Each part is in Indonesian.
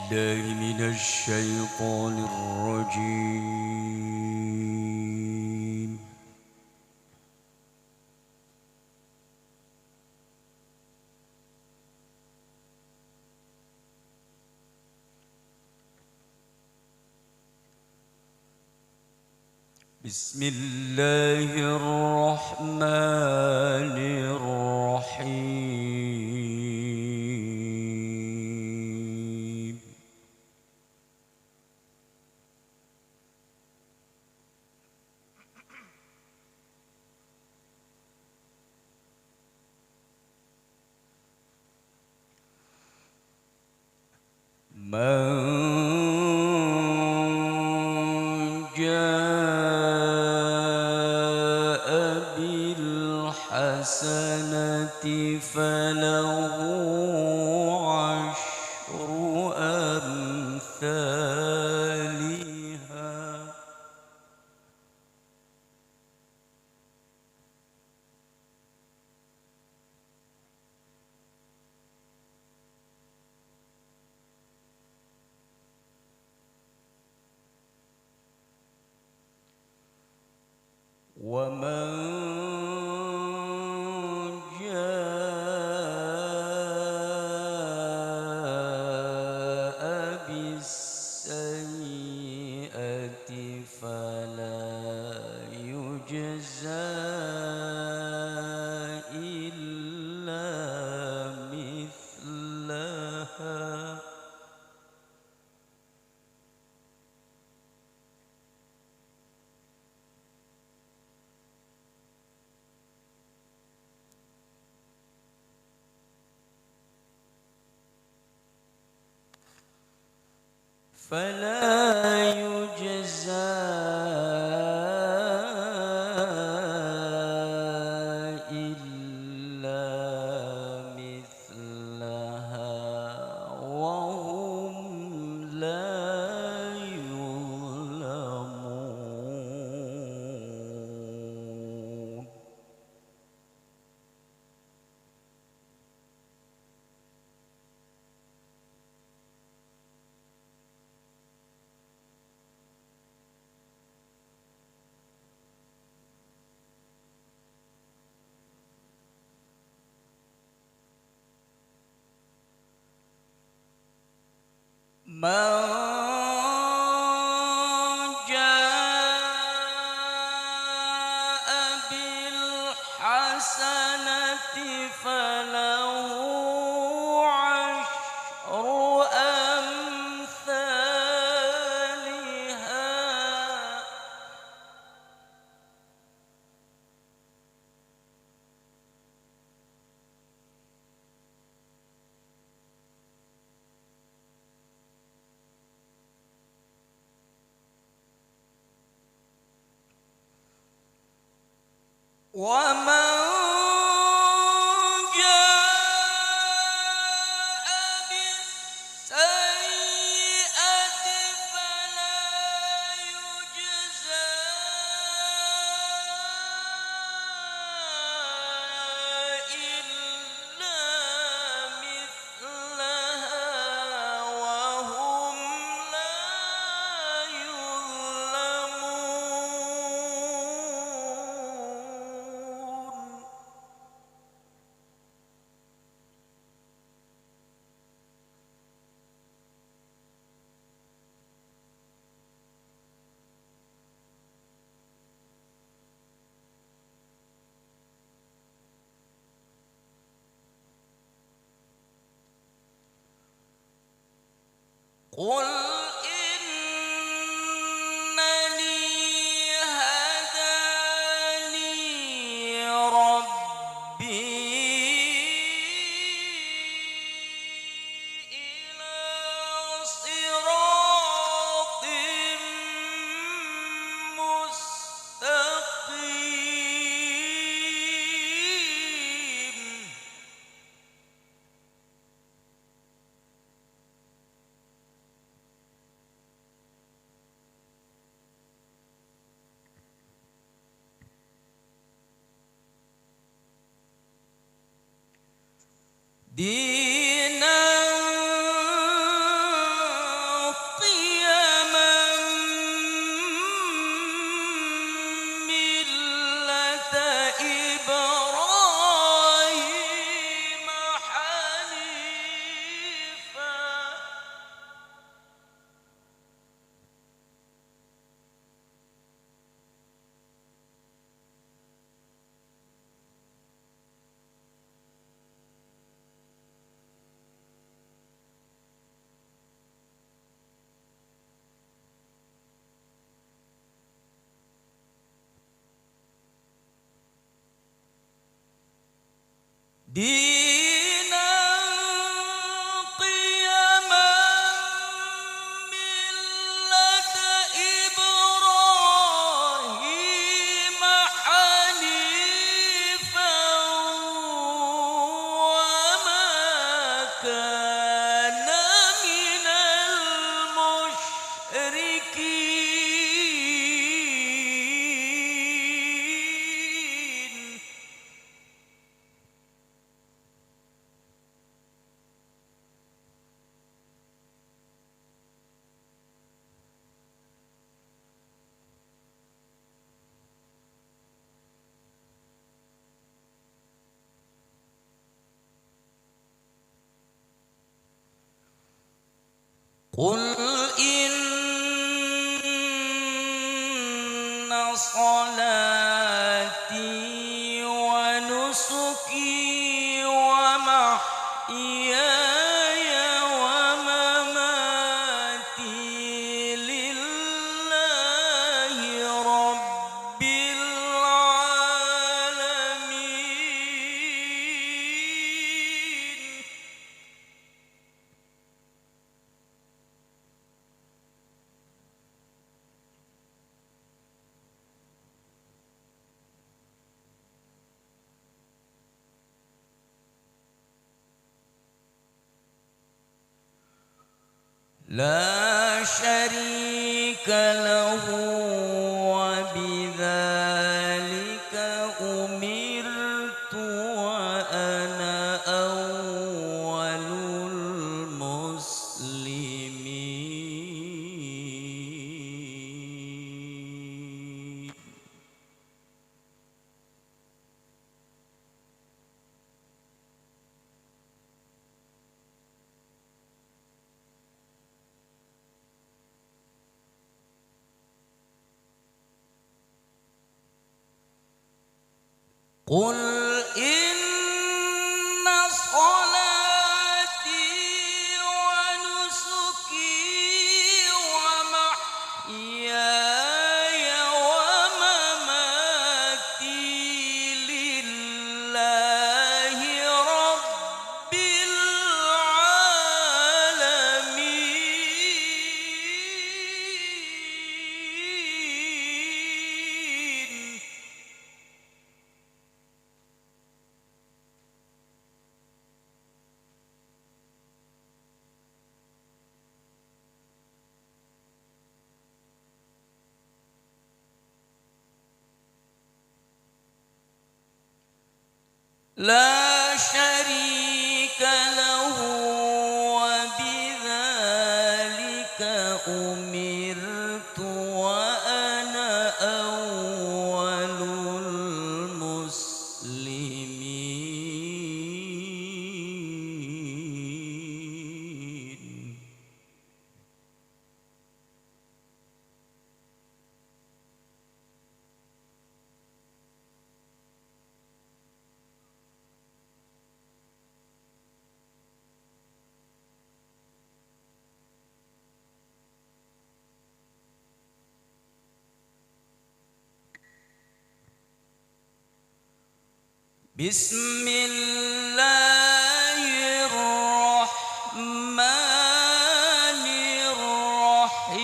بالله من الشيطان الرجيم. بسم الله الرحمن الرحيم. من جاء بالحسنة فله عشر أمثالها ومن جاء بالسيئة فلا يجزى إلا مثلها إلا مثلها وهم لا يظلمون. من جاء بالحسنة فله عشر أمثالها ومن جاء بالسيئة فلا يجزى إلا مثلها وهم لا يظلمون. قل إنني هداني ربي إلى صراط مستقيم دينا دينا قيما ملة إبراهيم حنيفا وما كان من المشركين. قل إن صلاتي ونسكي ومحياي ومماتي لله رب العالمين. لا شريك له وبذلك أمرت وأنا أول المسلمين. قل إن صلاتي ونسكي ومحياي ومماتي لله رب العالمين. لا شريك له وبذلك أمرت وأنا أول المسلمين. بسم الله الرحمن الرحيم.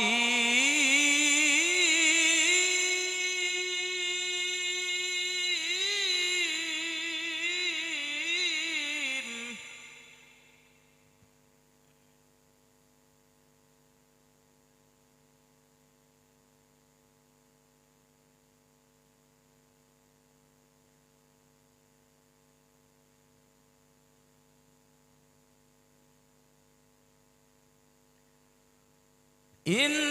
إن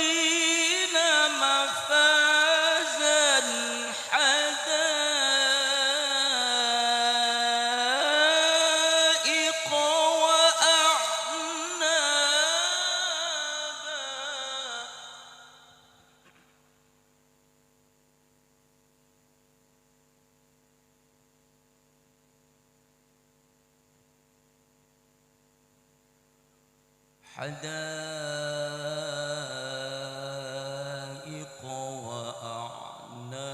للمتقين مفازا حدائق وأعنابا. حدائق وأعنابا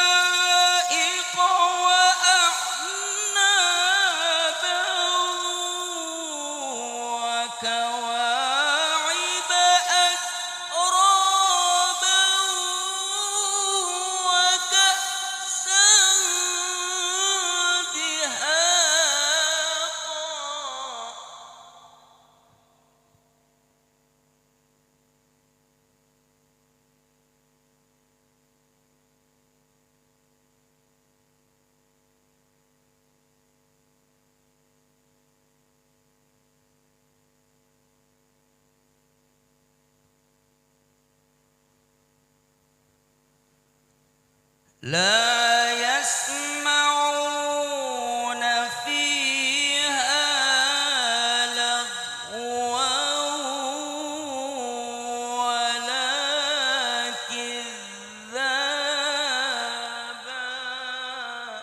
حدائق وأعنابا وكواعب أترابا وكأسا دهاقا لا يسمعون فيها لغوا ولا كذابا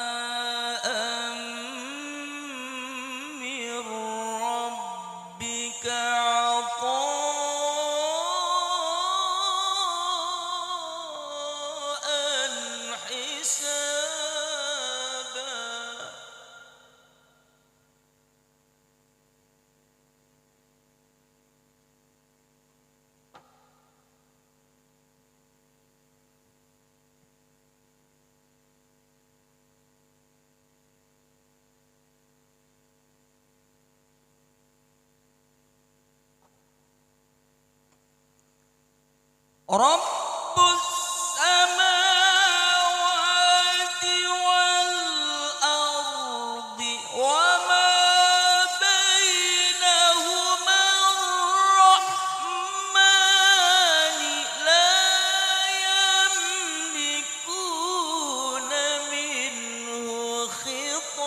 جزاء من ربك عطاء حسابا رب السماوات والأرض وما بينهما الرحمن لا يملكون منه خطابا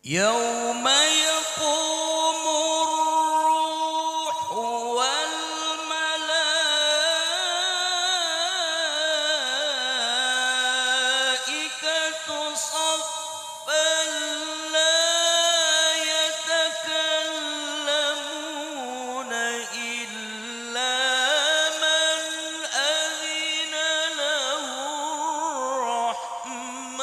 يوم يقوم الروح والملائكة صفا لا يتكلمون إلا من أذن له الرحمن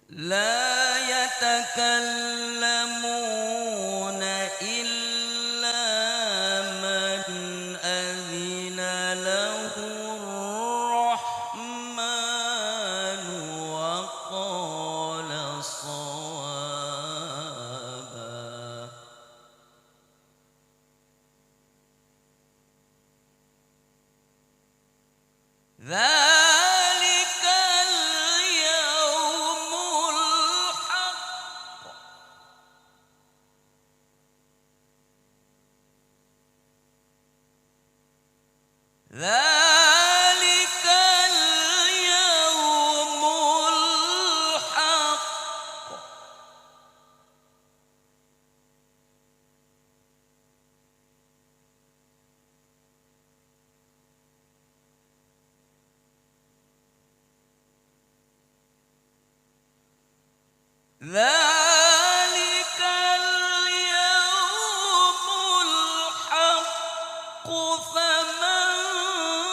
لا يتكلمون إلا من أذن له الرحمن وقال صوابا ذلك اليوم الحق ذلك اليوم الحق ذلك اليوم الحق فمن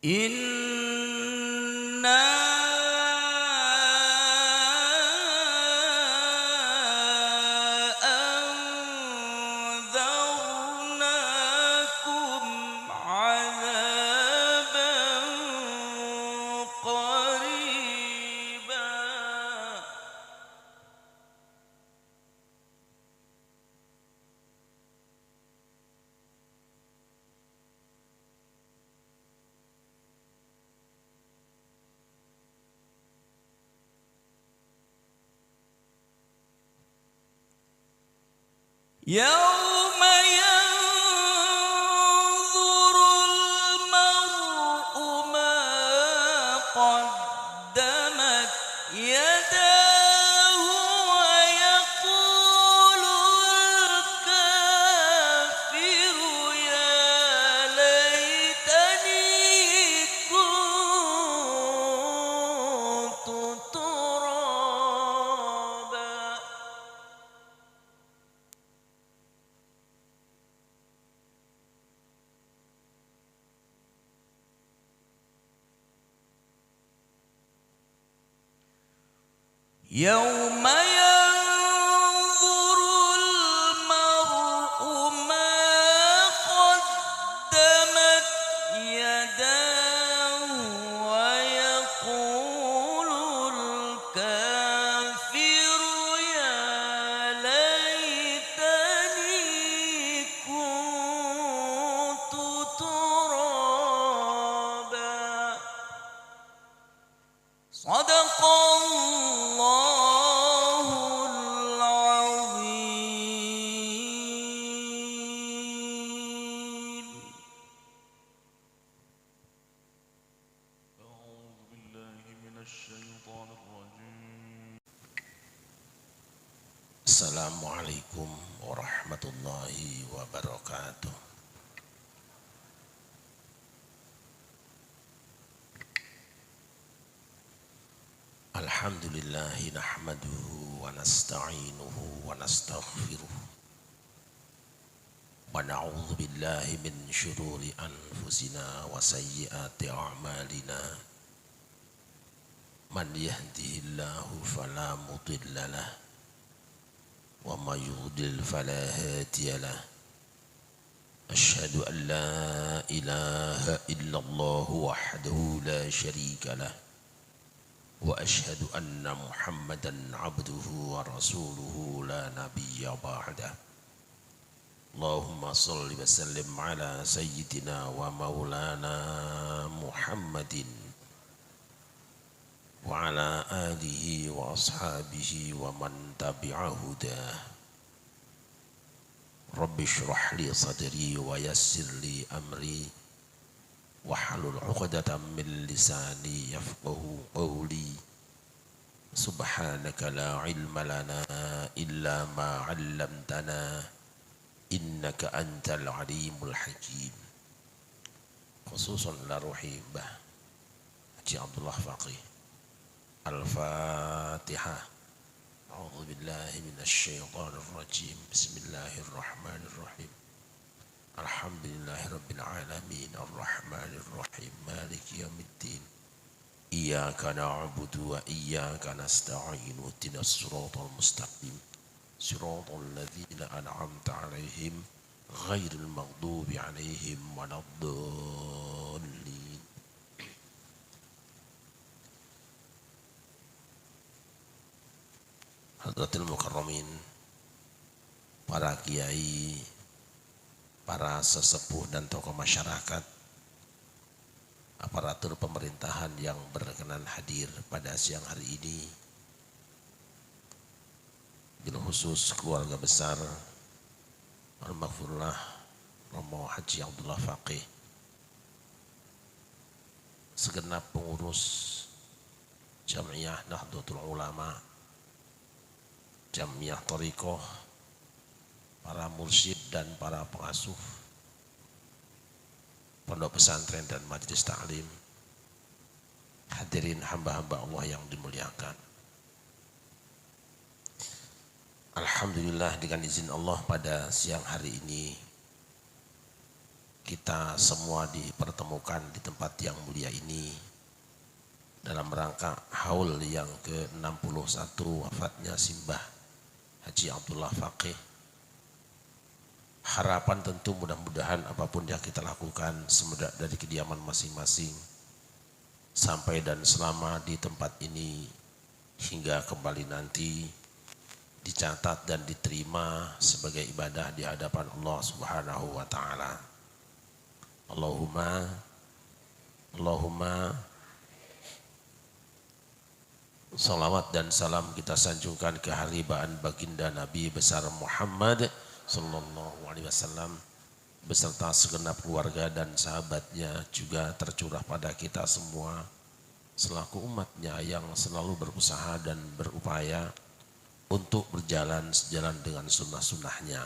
Inna anzarnakum azaban qariba. يوم ينظر المرء ما قدمت يداه ويقول الكافر يا ليتني كنت ترابا. يوم ينظر المرء ما قدمت يداه ويقول الكافر يا ليتني كنت ترابا. صدق الله العظيم. أعوذ بالله من الشيطان الرجيم. Assalamualaikum warahmatullahi wabarakatuh. Alhamdulillahi nahmaduhu wa nasta'inuhu wa nastaghfiruh wa na'udzu billahi min syururi anfusina wa sayyiati a'malina. Man yahdihillahu fala mudilla lahu wa may yudlil fala hadiya lahu. Asyhadu an la ilaha illallah wahdahu la syarika lahu wa asyhadu anna Muhammadan abduhu wa rasuluhu la nabiyya ba'dah. Allahumma salli wa sallim ala sayyidina wa maulana Muhammadin wa ala alihi wa ashabihi wa man tabi'a hudah. Rabbi shrah li sadri wa yassir li amri wahlul 'uqdatam min lisani yafqahu qawli. Subhanaka la ilma lana illa ma 'allamtana innaka antal alimul hakim. Khususan la ruhi Mbah Haji Abdullah Faqih. Al-Fatihah. A'udzu billahi minasy syaithanir rajim. Bismillahirrahmanirrahim. Alhamdulillahi rabbil alamin arrahmanir rahim maliki yaumiddin. Iyyaka na'budu wa iyyaka nasta'in ihdinas siratal mustaqim siratal ladzina an'amta 'alaihim ghairil maghdubi 'alaihim waladdallin. Hadratil mukarramin, para kiai, para sesepuh dan tokoh masyarakat, aparatur pemerintahan yang berkenan hadir pada siang hari ini, bil khusus keluarga besar Al-Maghfurlah Romo Haji Abdullah Faqih, segenap pengurus Jam'iyah Nahdlatul Ulama, Jam'iyah Thariqah, para mursyid dan para pengasuh pondok pesantren dan majelis taklim, hadirin hamba-hamba Allah yang dimuliakan. Alhamdulillah, dengan izin Allah pada siang hari ini kita semua dipertemukan di tempat yang mulia ini dalam rangka haul yang ke-61 wafatnya Simbah Haji Abdullah Faqih. Harapan tentu mudah-mudahan apapun yang kita lakukan semenjak dari kediaman masing-masing sampai dan selama di tempat ini hingga kembali nanti dicatat dan diterima sebagai ibadah di hadapan Allah Subhanahu wa taala. Allahumma salawat dan salam kita sanjungkan ke haribaan baginda Nabi besar Muhammad sallallahu alaihi wasallam beserta segenap keluarga dan sahabatnya, juga tercurah pada kita semua selaku umatnya yang selalu berusaha dan berupaya untuk berjalan sejalan dengan sunnah-sunnahnya.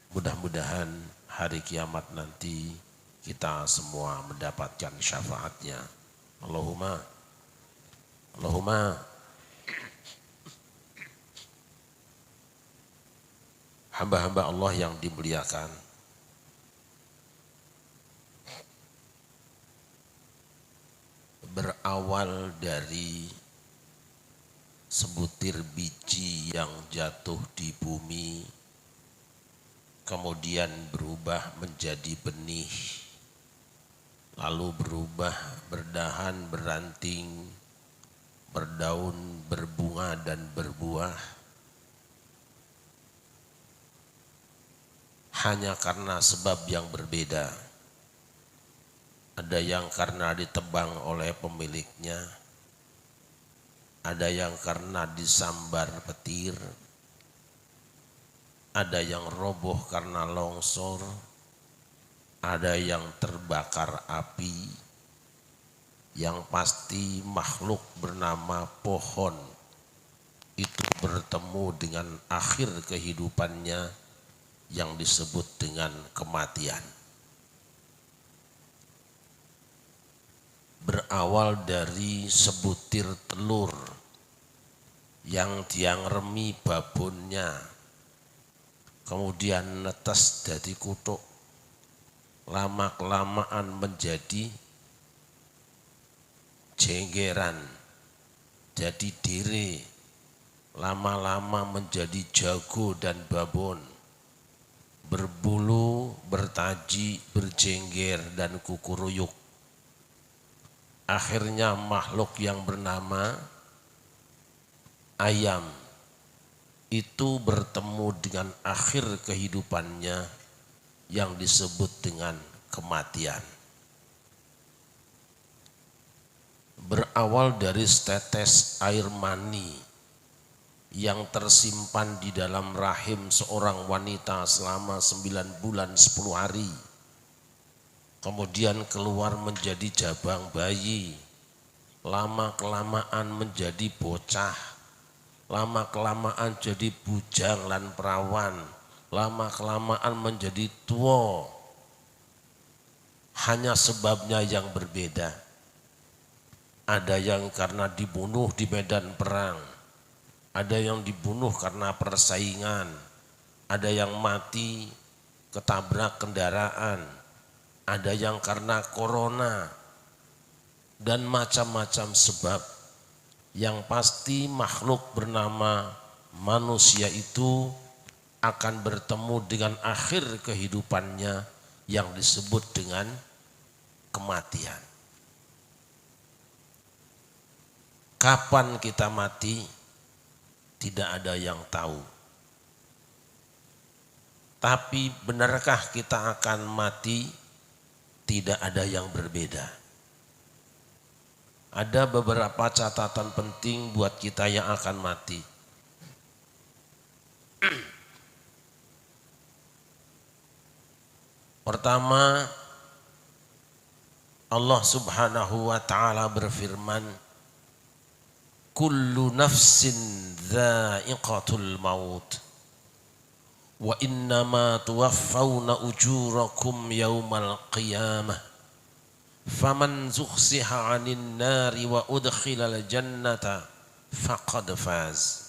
Mudah-mudahan hari kiamat nanti kita semua mendapatkan syafaatnya. Allahumma hamba-hamba Allah yang dimuliakan, berawal dari sebutir biji yang jatuh di bumi, kemudian berubah menjadi benih, lalu berubah berdahan, beranting, berdaun, berbunga dan berbuah, hanya karena sebab yang berbeda. Ada yang karena ditebang oleh pemiliknya, ada yang karena disambar petir, ada yang roboh karena longsor, ada yang terbakar api. Yang pasti makhluk bernama pohon itu bertemu dengan akhir kehidupannya yang disebut dengan kematian. Berawal dari sebutir telur yang tiang remi babonnya, kemudian netes jadi kutuk, lama-kelamaan menjadi jenggeran, jadi dere, lama-lama menjadi jago dan babon, berbulu, bertaji, berjengger dan kukuruyuk. Akhirnya makhluk yang bernama ayam itu bertemu dengan akhir kehidupannya yang disebut dengan kematian. Berawal dari setetes air mani yang tersimpan di dalam rahim seorang wanita selama 9 bulan 10 hari. Kemudian keluar menjadi jabang bayi, lama-kelamaan menjadi bocah, lama-kelamaan jadi bujang lan perawan, lama-kelamaan menjadi tua. Hanya sebabnya yang berbeda. Ada yang karena dibunuh di medan perang, ada yang dibunuh karena persaingan, ada yang mati ketabrak kendaraan, ada yang karena corona, dan macam-macam sebab. Yang pasti makhluk bernama manusia itu akan bertemu dengan akhir kehidupannya yang disebut dengan kematian. Kapan kita mati, tidak ada yang tahu. Tapi benarkah kita akan mati? Tidak ada yang berbeda. Ada beberapa catatan penting buat kita yang akan mati. Pertama, Allah Subhanahu wa taala berfirman, kullu nafsin dha'iqatul maut wa innama tuwaffawna ujurakum yawmal qiyamah faman zuhziha 'anil nari wa udkhilal jannata faqad faz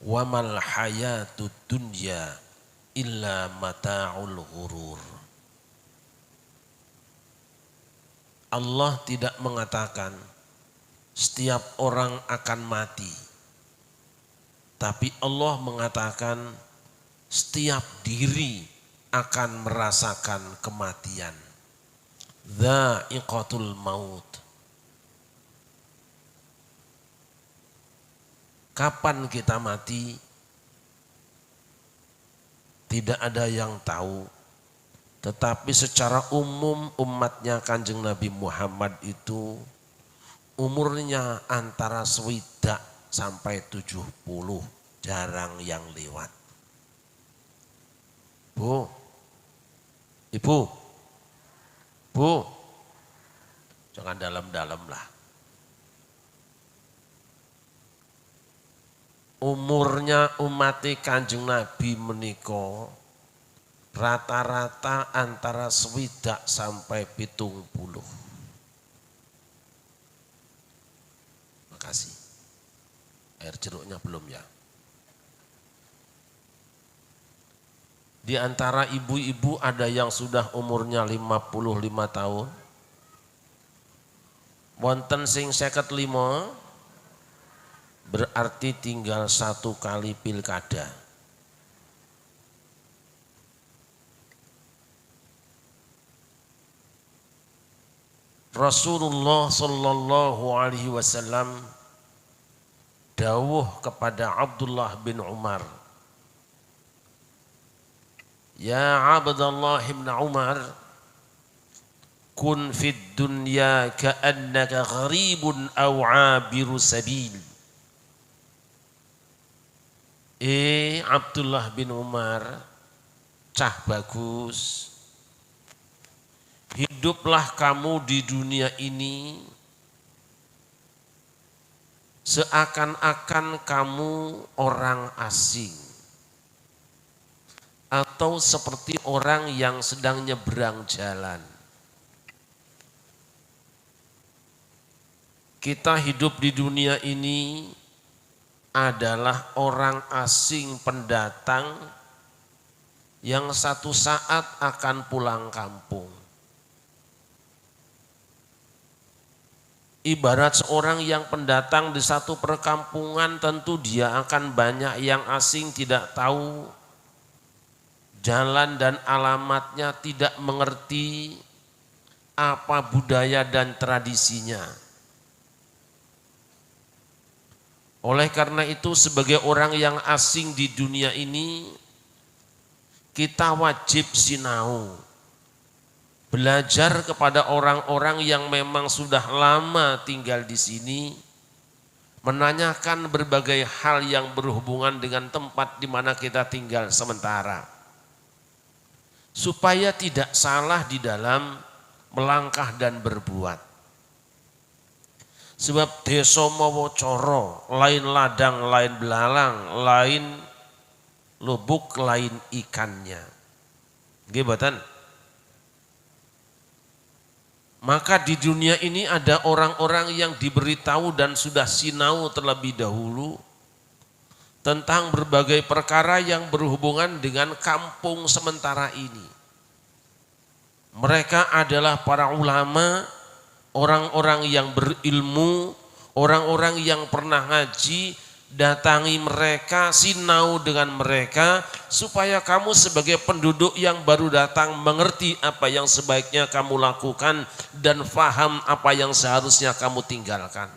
wa mal hayatud dunya illa mata'ul ghurur. Allah tidak mengatakan setiap orang akan mati. Tapi Allah mengatakan setiap diri akan merasakan kematian. Dha'iqatul maut. Kapan kita mati? Tidak ada yang tahu. Tetapi secara umum umatnya Kanjeng Nabi Muhammad itu umurnya antara 60 sampai 70, jarang yang lewat. Bu, ibu, bu, jangan dalam-dalam lah. Umurnya umat Kanjeng Nabi menika rata-rata antara 60 sampai 70. Makasih. Air jeruknya belum ya. Di antara ibu-ibu ada yang sudah umurnya 55 tahun. Wonten sing 55, berarti tinggal 1 kali pilkada. Rasulullah sallallahu alaihi wasallam dawuh kepada Abdullah bin Umar, ya Abdullah bin Umar, kun fid dunya ka'annaka gharibun aw 'abiru sabil. Abdullah bin Umar, cah bagus, hiduplah kamu di dunia ini seakan-akan kamu orang asing atau seperti orang yang sedang nyebrang jalan. Kita hidup di dunia ini adalah orang asing pendatang yang satu saat akan pulang kampung. Ibarat seorang yang pendatang di satu perkampungan, tentu dia akan banyak yang asing, tidak tahu jalan dan alamatnya, tidak mengerti apa budaya dan tradisinya. Oleh karena itu sebagai orang yang asing di dunia ini, kita wajib sinau, belajar kepada orang-orang yang memang sudah lama tinggal di sini, menanyakan berbagai hal yang berhubungan dengan tempat di mana kita tinggal sementara, supaya tidak salah di dalam melangkah dan berbuat. Sebab desa mawa cara, lain ladang, lain belalang, lain lubuk, lain ikannya. Nggih mboten? Maka di dunia ini ada orang-orang yang diberitahu dan sudah sinau terlebih dahulu tentang berbagai perkara yang berhubungan dengan kampung sementara ini. Mereka adalah para ulama, orang-orang yang berilmu, orang-orang yang pernah ngaji. Datangi mereka, sinau dengan mereka, supaya kamu sebagai penduduk yang baru datang mengerti apa yang sebaiknya kamu lakukan dan faham apa yang seharusnya kamu tinggalkan.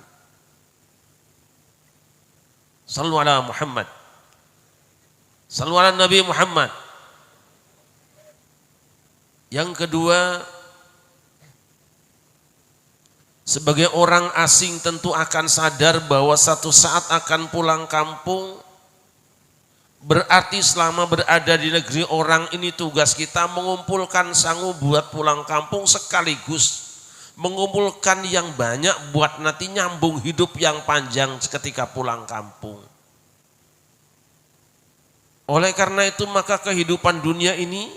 Sallu ala Muhammad, sallu ala Nabi Muhammad. Yang kedua, sebagai orang asing tentu akan sadar bahwa satu saat akan pulang kampung. Berarti selama berada di negeri orang ini tugas kita mengumpulkan sangu buat pulang kampung, sekaligus mengumpulkan yang banyak buat nanti nyambung hidup yang panjang ketika pulang kampung. Oleh karena itu maka kehidupan dunia ini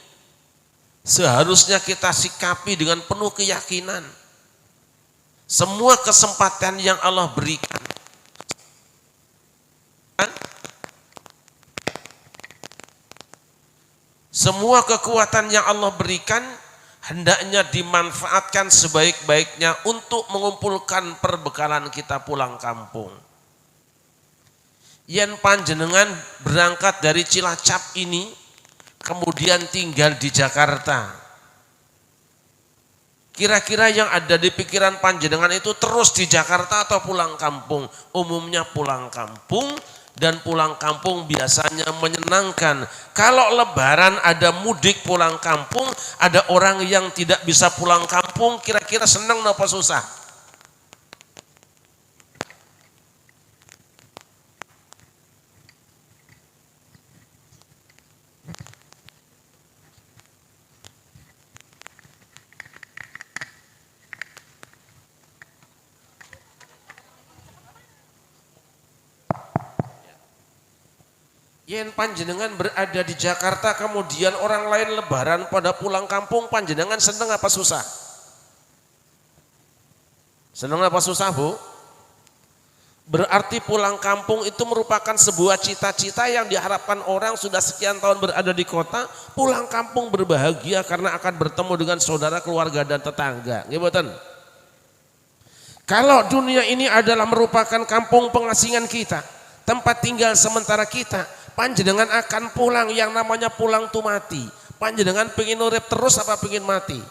seharusnya kita sikapi dengan penuh keyakinan. Semua kesempatan yang Allah berikan, semua kekuatan yang Allah berikan hendaknya dimanfaatkan sebaik-baiknya untuk mengumpulkan perbekalan kita pulang kampung. Yen panjenengan berangkat dari Cilacap ini, kemudian tinggal di Jakarta, kira-kira yang ada di pikiran panjenengan itu terus di Jakarta atau pulang kampung? Umumnya pulang kampung, dan pulang kampung biasanya menyenangkan. Kalau lebaran ada mudik pulang kampung, ada orang yang tidak bisa pulang kampung, kira-kira senang apa susah? Yen panjenengan berada di Jakarta kemudian orang lain lebaran pada pulang kampung, panjenengan seneng apa susah? Seneng apa susah, Bu? Berarti pulang kampung itu merupakan sebuah cita-cita yang diharapkan orang sudah sekian tahun berada di kota, pulang kampung berbahagia karena akan bertemu dengan saudara, keluarga dan tetangga. Nggih mboten? Kalau dunia ini adalah merupakan kampung pengasingan kita, tempat tinggal sementara kita, panjenengan akan pulang, yang namanya pulang tuh mati. Panjenengan pengen urip terus apa pengen mati?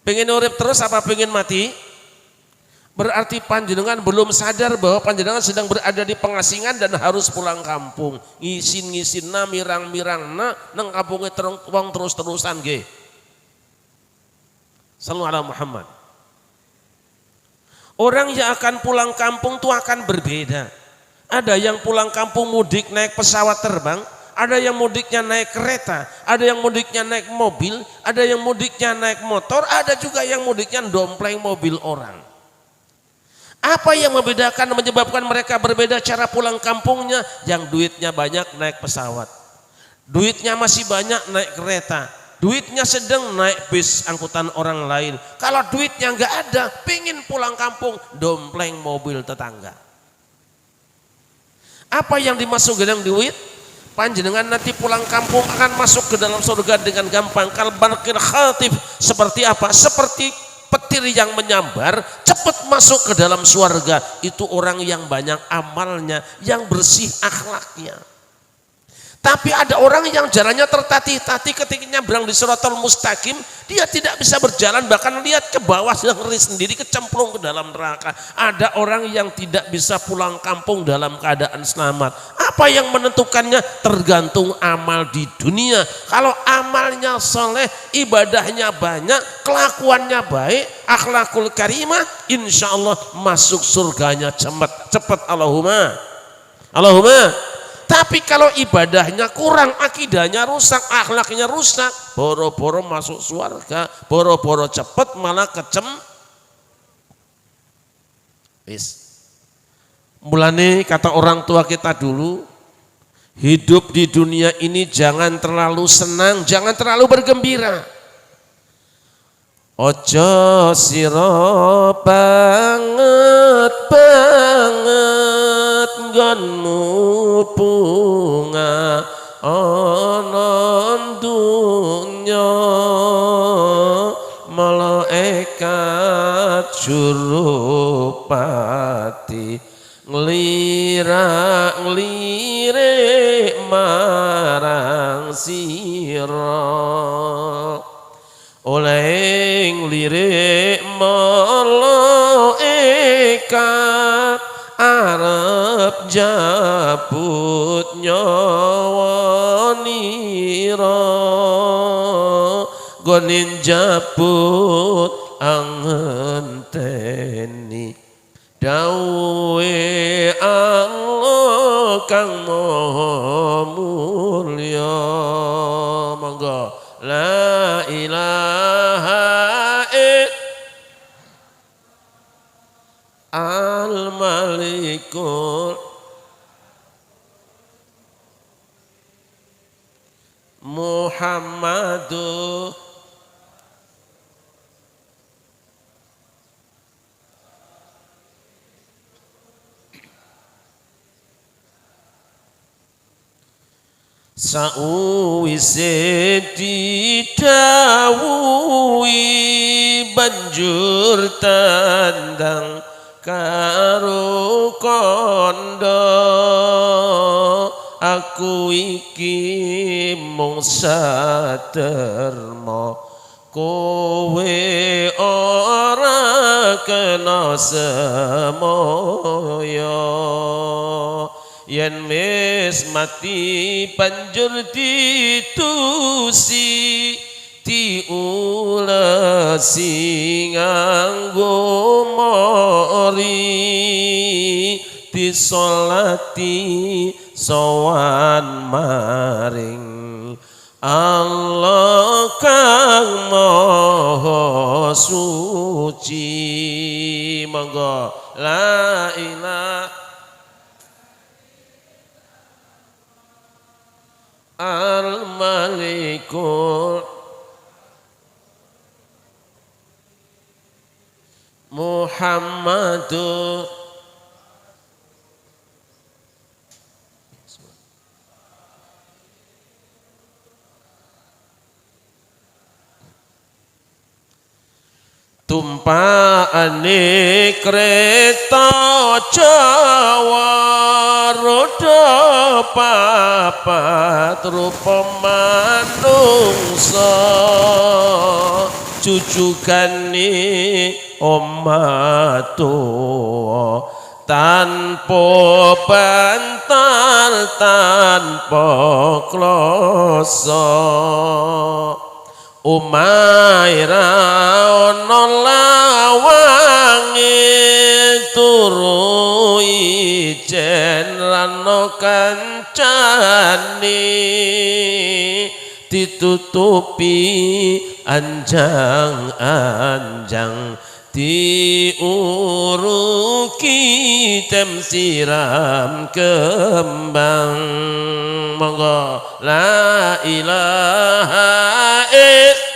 Pengen urip terus apa pengen mati? Berarti panjenengan belum sadar bahwa panjenengan sedang berada di pengasingan dan harus pulang kampung. Ngisin na mirang na nang kampungnya wong terus-terusan nggih. Sallallahu alaihi Muhammad. Orang yang akan pulang kampung itu akan berbeda. Ada yang pulang kampung mudik naik pesawat terbang, ada yang mudiknya naik kereta, ada yang mudiknya naik mobil, ada yang mudiknya naik motor, ada juga yang mudiknya dompleng mobil orang. Apa yang membedakan, menyebabkan mereka berbeda cara pulang kampungnya? Yang duitnya banyak naik pesawat, duitnya masih banyak naik kereta, duitnya sedang naik bis angkutan orang lain. Kalau duitnya nggak ada, pingin pulang kampung, dompleng mobil tetangga. Apa yang dimaksud dengan duit? Panjenengan nanti pulang kampung akan masuk ke dalam surga dengan gampang. Kalbarqil khatif. Seperti apa? Seperti petir yang menyambar, cepat masuk ke dalam surga. Itu orang yang banyak amalnya, yang bersih akhlaknya. Tapi ada orang yang jalannya tertatih-tatih, ketika nyebrang di Shiratal Mustaqim, dia tidak bisa berjalan, bahkan lihat ke bawah sudah ngeri sendiri, kecemplung ke dalam neraka. Ada orang yang tidak bisa pulang kampung dalam keadaan selamat. Apa yang menentukannya? Tergantung amal di dunia. Kalau amalnya soleh, ibadahnya banyak, kelakuannya baik, akhlakul karimah, insya Allah masuk surganya cepat. Allahumma. Tapi kalau ibadahnya kurang, akidahnya rusak, akhlaknya rusak, boro-boro masuk surga, boro-boro cepat malah Mulane kata orang tua kita dulu, hidup di dunia ini jangan terlalu senang, jangan terlalu bergembira. Ojo sira banget nggonmu bunga ana dunya, malaikat jurupati nglirik marang sira, oleh nglirik malaikat arep jabut nyawa nira, gonin jabut angenteni dawe Allah kang maha mulya. Monggo la ilaha al-malikul Muhammadu Sawise didhawuhi banjur tandang karo kandha aku iki mung saderma kowe ora kena semoyo yen wis mati banjur ditusi diulesi nganggo mori disolati sowan maring Allah kang maha suci. Monggo la ilaha al-malikul Muhammadur tumpaane kreta Jawa roda papat rupa manungsa jujugane omatuwa tanpa bantal tanpa kloso umaira ana lawange turu ijen rano kancane ditutupi anjang-anjang diuruki tem siram kembang. Monggo la ilaha illallah.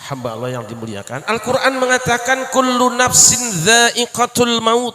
Hamba Allah yang dimuliakan, Al-Quran mengatakan kullu nafsin dha'iqatul maut.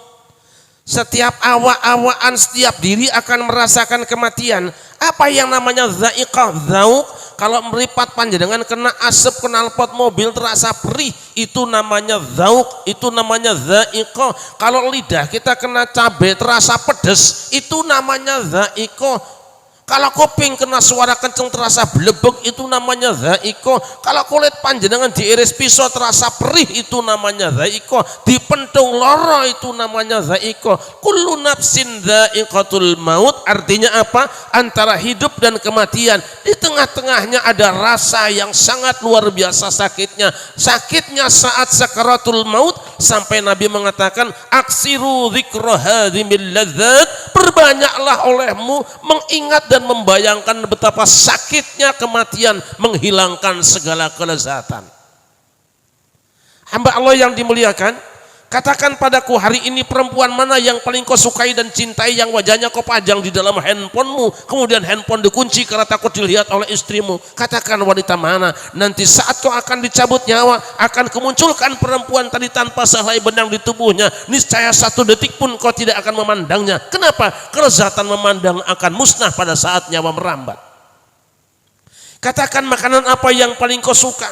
Setiap awak-awakan, setiap diri akan merasakan kematian. Apa yang namanya dha'iqah? Dhauk, kalau meripat panjenengan kena asap knalpot mobil terasa perih, itu namanya dhauk, itu namanya dha'iqah. Kalau lidah kita kena cabai terasa pedas, itu namanya dha'iqah. Kalau kuping kena suara kenceng terasa blebek, itu namanya dha'iqah. Kalau kulit panjenengan diiris pisau terasa perih, itu namanya dha'iqah. Dipentung loro, itu namanya dha'iqah. Kullu nafsin dha'iqatul maut, artinya apa? Antara hidup dan kematian. Di tengah-tengahnya ada rasa yang sangat luar biasa sakitnya. Sakitnya saat sakaratul maut, sampai Nabi mengatakan aksiru dzikra hadhimil ladzat, perbanyaklah olehmu mengingat dan membayangkan betapa sakitnya kematian menghilangkan segala kelezatan. Hamba Allah yang dimuliakan, katakan padaku hari ini perempuan mana yang paling kau sukai dan cintai, yang wajahnya kau pajang di dalam handphonemu, kemudian handphone dikunci karena takut dilihat oleh istrimu. Katakan wanita mana, nanti saat kau akan dicabut nyawa akan kemunculkan perempuan tadi tanpa sehelai benang di tubuhnya, niscaya satu detik pun kau tidak akan memandangnya. Kenapa? Kelezatan memandang akan musnah pada saat nyawa merambat. Katakan makanan apa yang paling kau suka,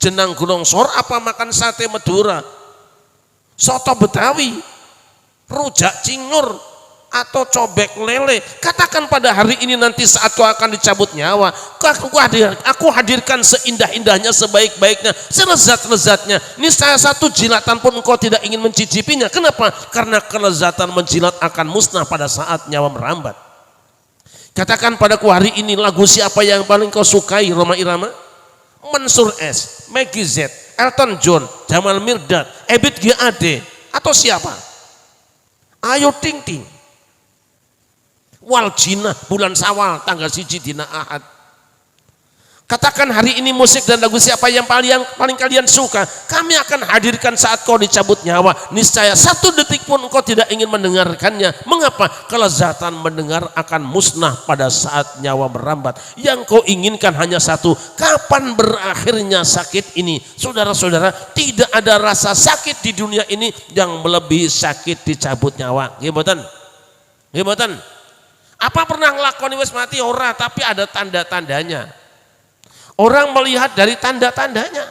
jenang gulongsor apa makan sate Madura, soto Betawi, rujak cingur, atau cobek lele. Katakan pada hari ini nanti saat kau akan dicabut nyawa, aku hadirkan seindah-indahnya, sebaik-baiknya, selezat-lezatnya. Niscaya satu jilatan pun engkau tidak ingin mencicipinya. Kenapa? Karena kelezatan menjilat akan musnah pada saat nyawa merambat. Katakan padaku hari ini lagu siapa yang paling kau sukai, Roma Irama? Mansur S, Maggie Z, Elton John, Jamal Mirdad, Ebit G.A.D, atau siapa? Ayo Ting Ting, Waljina bulan Sawal tanggal 1 dina Ahad. Katakan hari ini musik dan lagu siapa yang paling kalian suka. Kami akan hadirkan saat kau dicabut nyawa. Niscaya 1 detik pun engkau tidak ingin mendengarkannya. Mengapa? Kelezatan mendengar akan musnah pada saat nyawa merambat. Yang kau inginkan hanya satu. Kapan berakhirnya sakit ini? Saudara-saudara, tidak ada rasa sakit di dunia ini yang melebihi sakit dicabut nyawa. Gimana? Gimana? Apa pernah ngelakoni wis mati ora, tapi ada tanda-tandanya. Orang melihat dari tanda-tandanya.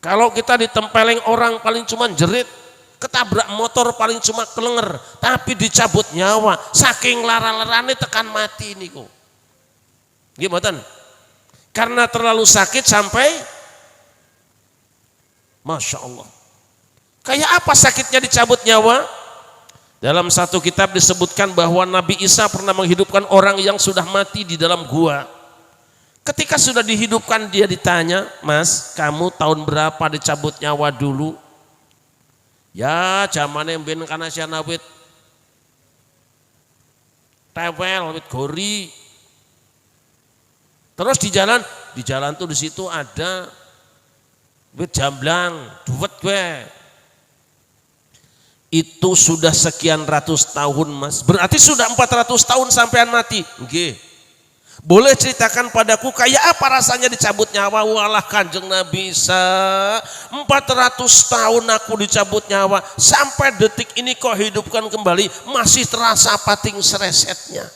Kalau kita ditempeleng orang paling cuma jerit, ketabrak motor paling cuma kelenger, tapi dicabut nyawa, saking lara-larane tekan mati niku. Gimana? Karena terlalu sakit sampai Masya Allah. Kayak apa sakitnya dicabut nyawa? Dalam satu kitab disebutkan bahwa Nabi Isa pernah menghidupkan orang yang sudah mati di dalam gua. Ketika sudah dihidupkan dia ditanya, Mas, kamu tahun berapa dicabut nyawa dulu? Ya, zamannya ben kana siana wit tewel, wit gori. Terus di jalan tuh di situ ada wit jamblang, duwet gue. Itu sudah sekian ratus tahun, Mas. Berarti sudah 400 tahun sampean mati. Nggih. Boleh ceritakan padaku kayak apa rasanya dicabut nyawa? Walah Kanjeng Nabi Isa, 400 tahun aku dicabut nyawa, sampai detik ini kau hidupkan kembali, masih terasa pating seresetnya.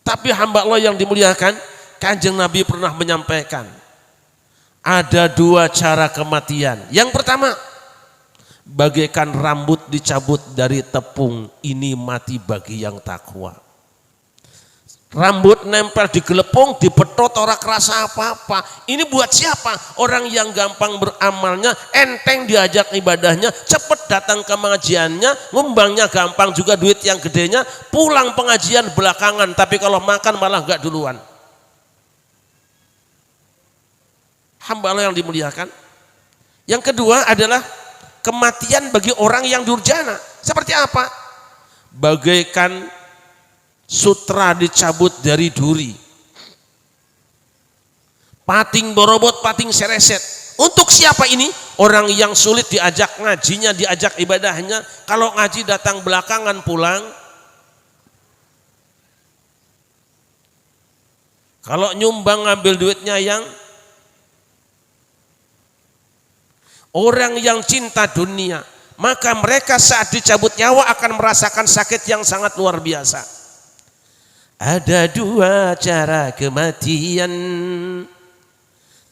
Tapi hamba Allah yang dimuliakan, Kanjeng Nabi pernah menyampaikan, ada 2 cara kematian. Yang pertama, bagaikan rambut dicabut dari tepung, ini mati bagi yang takwa. Rambut nempel di gelepung, dibetot, orang kerasa apa-apa. Ini buat siapa? Orang yang gampang beramalnya, enteng diajak ibadahnya, cepat datang ke pengajiannya, ngumbangnya gampang juga duit yang gedenya, pulang pengajian belakangan, tapi kalau makan malah enggak duluan. Hamba Allah yang dimuliakan. Yang kedua adalah kematian bagi orang yang durjana. Seperti apa? Bagaikan sutra dicabut dari duri, pating borobot, pating sereset. Untuk siapa ini? Orang yang sulit diajak ngajinya, diajak ibadahnya. Kalau ngaji datang belakangan pulang. Kalau nyumbang ngambil duitnya yang orang yang cinta dunia, maka mereka saat dicabut nyawa akan merasakan sakit yang sangat luar biasa. Ada 2 cara kematian,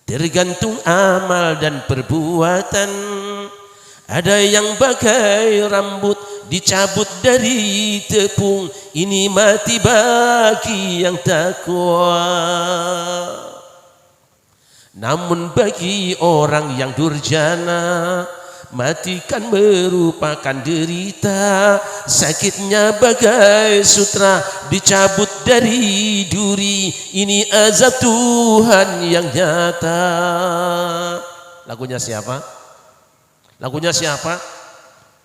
tergantung amal dan perbuatan. Ada yang bagai rambut dicabut dari tepung, ini mati bagi yang takwa. Namun bagi orang yang durjana, mati kan merupakan derita, sakitnya bagai sutra dicabut dari duri, ini azab Tuhan yang nyata. Lagunya siapa? Lagunya siapa?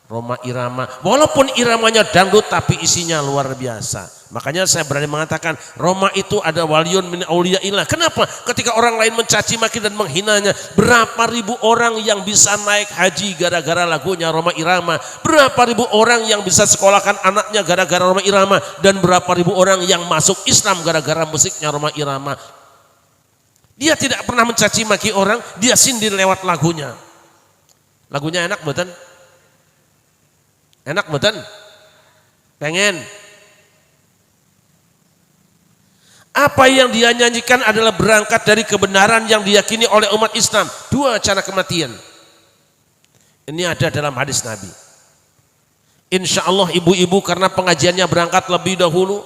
Rhoma Irama. Walaupun iramanya dangdut tapi isinya luar biasa. Makanya saya berani mengatakan Rhoma itu ada waliun min auliyaillah. Kenapa? Ketika orang lain mencaci maki dan menghinanya, berapa ribu orang yang bisa naik haji gara-gara lagunya Rhoma Irama, berapa ribu orang yang bisa sekolahkan anaknya gara-gara Rhoma Irama, dan berapa ribu orang yang masuk Islam gara-gara musiknya Rhoma Irama. Dia tidak pernah mencaci maki orang, dia sindir lewat lagunya. Lagunya enak betul? Enak betul? Pengen? Apa yang dia nyanyikan adalah berangkat dari kebenaran yang diyakini oleh umat Islam. 2 cara kematian. Ini ada dalam hadis Nabi. Insya Allah ibu-ibu karena pengajiannya berangkat lebih dahulu,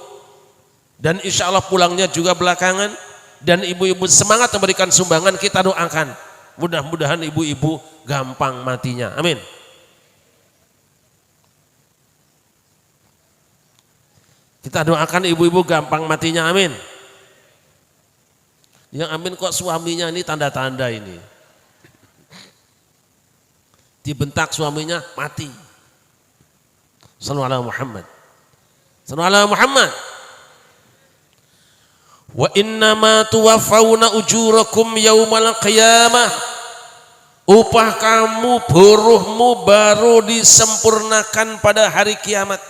dan insya Allah pulangnya juga belakangan, dan ibu-ibu semangat memberikan sumbangan, kita doakan. Mudah-mudahan ibu-ibu gampang matinya. Amin. Kita doakan ibu-ibu gampang matinya, amin. Yang amin kok suaminya ini tanda-tanda ini. Dibentak suaminya mati. Sallallahu alaihi Muhammad. Sallallahu alaihi Muhammad. Wa innama tuwaffawna ujurakum yaumal qiyamah. Upah kamu, buruhmu baru disempurnakan pada hari kiamat.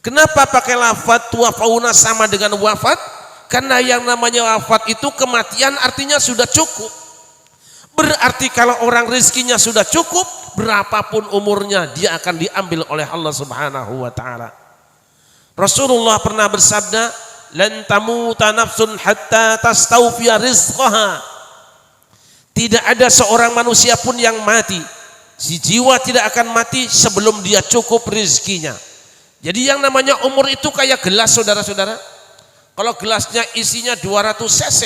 Kenapa pakai lafaz tuwaffawna sama dengan wafat? Karena yang namanya wafat itu kematian, artinya sudah cukup. Berarti kalau orang rizkinya sudah cukup, berapapun umurnya dia akan diambil oleh Allah Subhanahu wa taala. Rasulullah pernah bersabda, "Lan tamuta nafsun hatta tastawfiya rizqaha." Tidak ada seorang manusia pun yang mati. Si jiwa tidak akan mati sebelum dia cukup rizkinya. Jadi yang namanya umur itu kayak gelas, saudara-saudara. Kalau gelasnya isinya 200 cc,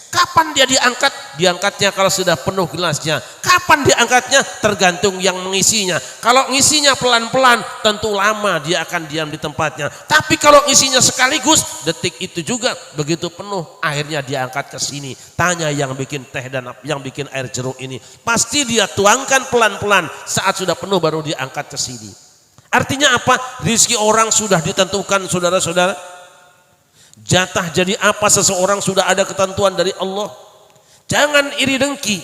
kapan dia diangkat? Diangkatnya kalau sudah penuh gelasnya. Kapan diangkatnya? Tergantung yang mengisinya. Kalau ngisinya pelan-pelan, tentu lama dia akan diam di tempatnya. Tapi kalau ngisinya sekaligus, detik itu juga begitu penuh, akhirnya diangkat ke sini. Tanya yang bikin teh dan yang bikin air jeruk ini. Pasti dia tuangkan pelan-pelan, saat sudah penuh baru diangkat ke sini. Artinya apa? Rizki orang sudah ditentukan, saudara-saudara. Jatah jadi apa seseorang sudah ada ketentuan dari Allah. Jangan iri dengki.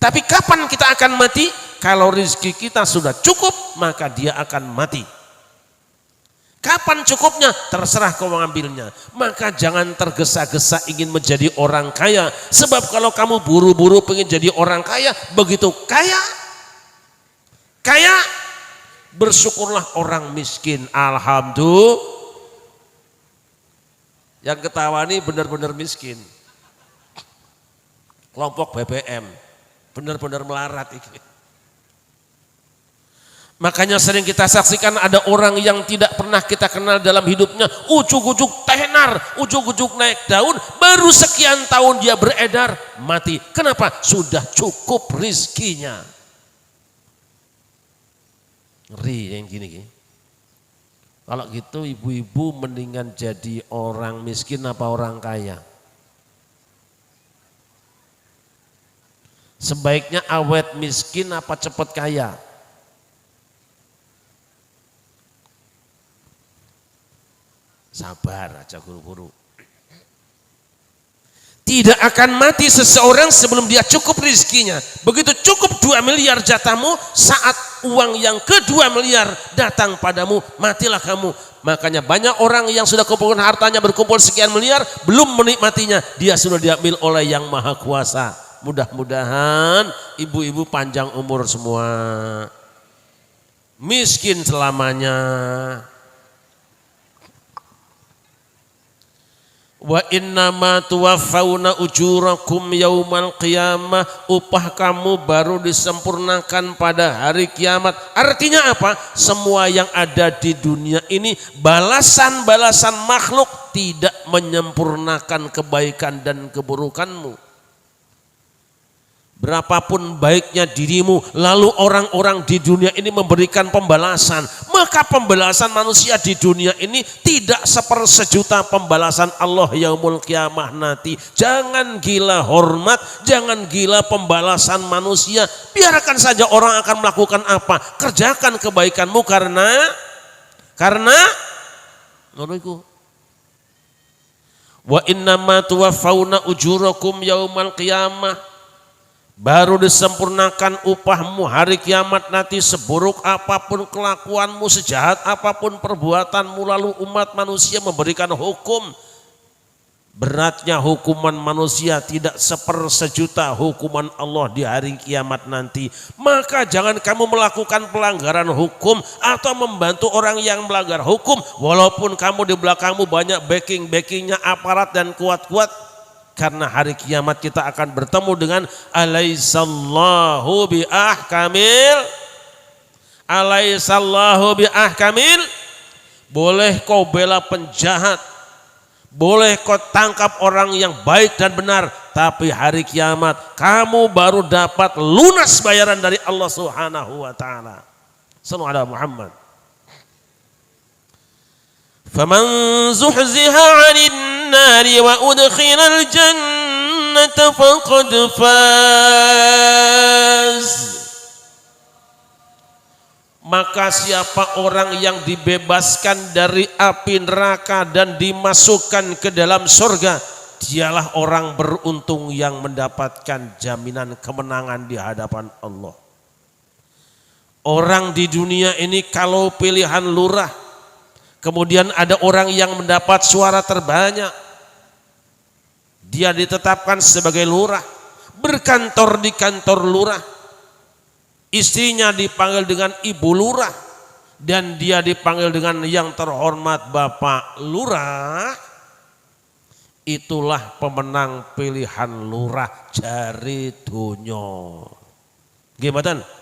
Tapi kapan kita akan mati? Kalau rizki kita sudah cukup, maka dia akan mati. Kapan cukupnya? Terserah kau mengambilnya. Maka jangan tergesa-gesa ingin menjadi orang kaya. Sebab kalau kamu buru-buru pengen jadi orang kaya, begitu kaya, bersyukurlah orang miskin. Alhamdulillah. Yang ketawa ini benar-benar miskin. Kelompok BBM. Benar-benar melarat ini. Makanya sering kita saksikan ada orang yang tidak pernah kita kenal dalam hidupnya. Ujuk-ujuk tenar, ujuk-ujuk naik daun. Baru sekian tahun dia beredar, mati. Kenapa? Sudah cukup rizkinya. Ngeri yang gini. Kalau gitu ibu-ibu mendingan jadi orang miskin apa orang kaya? Sebaiknya awet miskin apa cepat kaya? Sabar aja guru-guru. Tidak akan mati seseorang sebelum dia cukup rizkinya. Begitu cukup 2 miliar jatahmu, saat uang yang ke-2 miliar datang padamu, matilah kamu. Makanya banyak orang yang sudah kumpulkan hartanya berkumpul sekian miliar, belum menikmatinya, dia sudah diambil oleh yang maha kuasa. Mudah-mudahan ibu-ibu panjang umur semua. Miskin selamanya. Wa innama tuwaffawna ujurakum yaumal qiyamah. Upah kamu baru disempurnakan pada hari kiamat. Artinya apa? Semua yang ada di dunia ini, balasan-balasan makhluk tidak menyempurnakan kebaikan dan keburukanmu. Berapapun baiknya dirimu, lalu orang-orang di dunia ini memberikan pembalasan, maka pembalasan manusia di dunia ini tidak sepersejuta pembalasan Allah yaumul kiamah nanti. Jangan gila hormat, jangan gila pembalasan manusia. Biarkan saja orang akan melakukan apa, kerjakan kebaikanmu karena menurutku. Wa innama tuwaffawna ujurakum yaumal qiyamah. Baru disempurnakan upahmu hari kiamat nanti. Seburuk apapun kelakuanmu, sejahat apapun perbuatanmu, lalu umat manusia memberikan hukum. Beratnya hukuman manusia tidak sepersejuta hukuman Allah di hari kiamat nanti. Maka jangan kamu melakukan pelanggaran hukum atau membantu orang yang melanggar hukum. Walaupun kamu di belakangmu banyak backing-backingnya aparat dan kuat-kuat. Karena hari kiamat kita akan bertemu dengan alaihissallahu biahkamil. Boleh kau bela penjahat, boleh kau tangkap orang yang baik dan benar, tapi hari kiamat kamu baru dapat lunas bayaran dari Allah Subhanahu wa taala. Sallu ala Muhammad. Faman zuhziha 'anil nari wa udkhilal jannata faqad faz. Maka siapa orang yang dibebaskan dari api neraka dan dimasukkan ke dalam surga, dialah orang beruntung yang mendapatkan jaminan kemenangan di hadapan Allah. Orang di dunia ini kalau pilihan lurah, kemudian ada orang yang mendapat suara terbanyak, dia ditetapkan sebagai lurah, berkantor di kantor lurah, istrinya dipanggil dengan ibu lurah, dan dia dipanggil dengan yang terhormat bapak lurah. Itulah pemenang pilihan lurah jari dunyo. Gimana?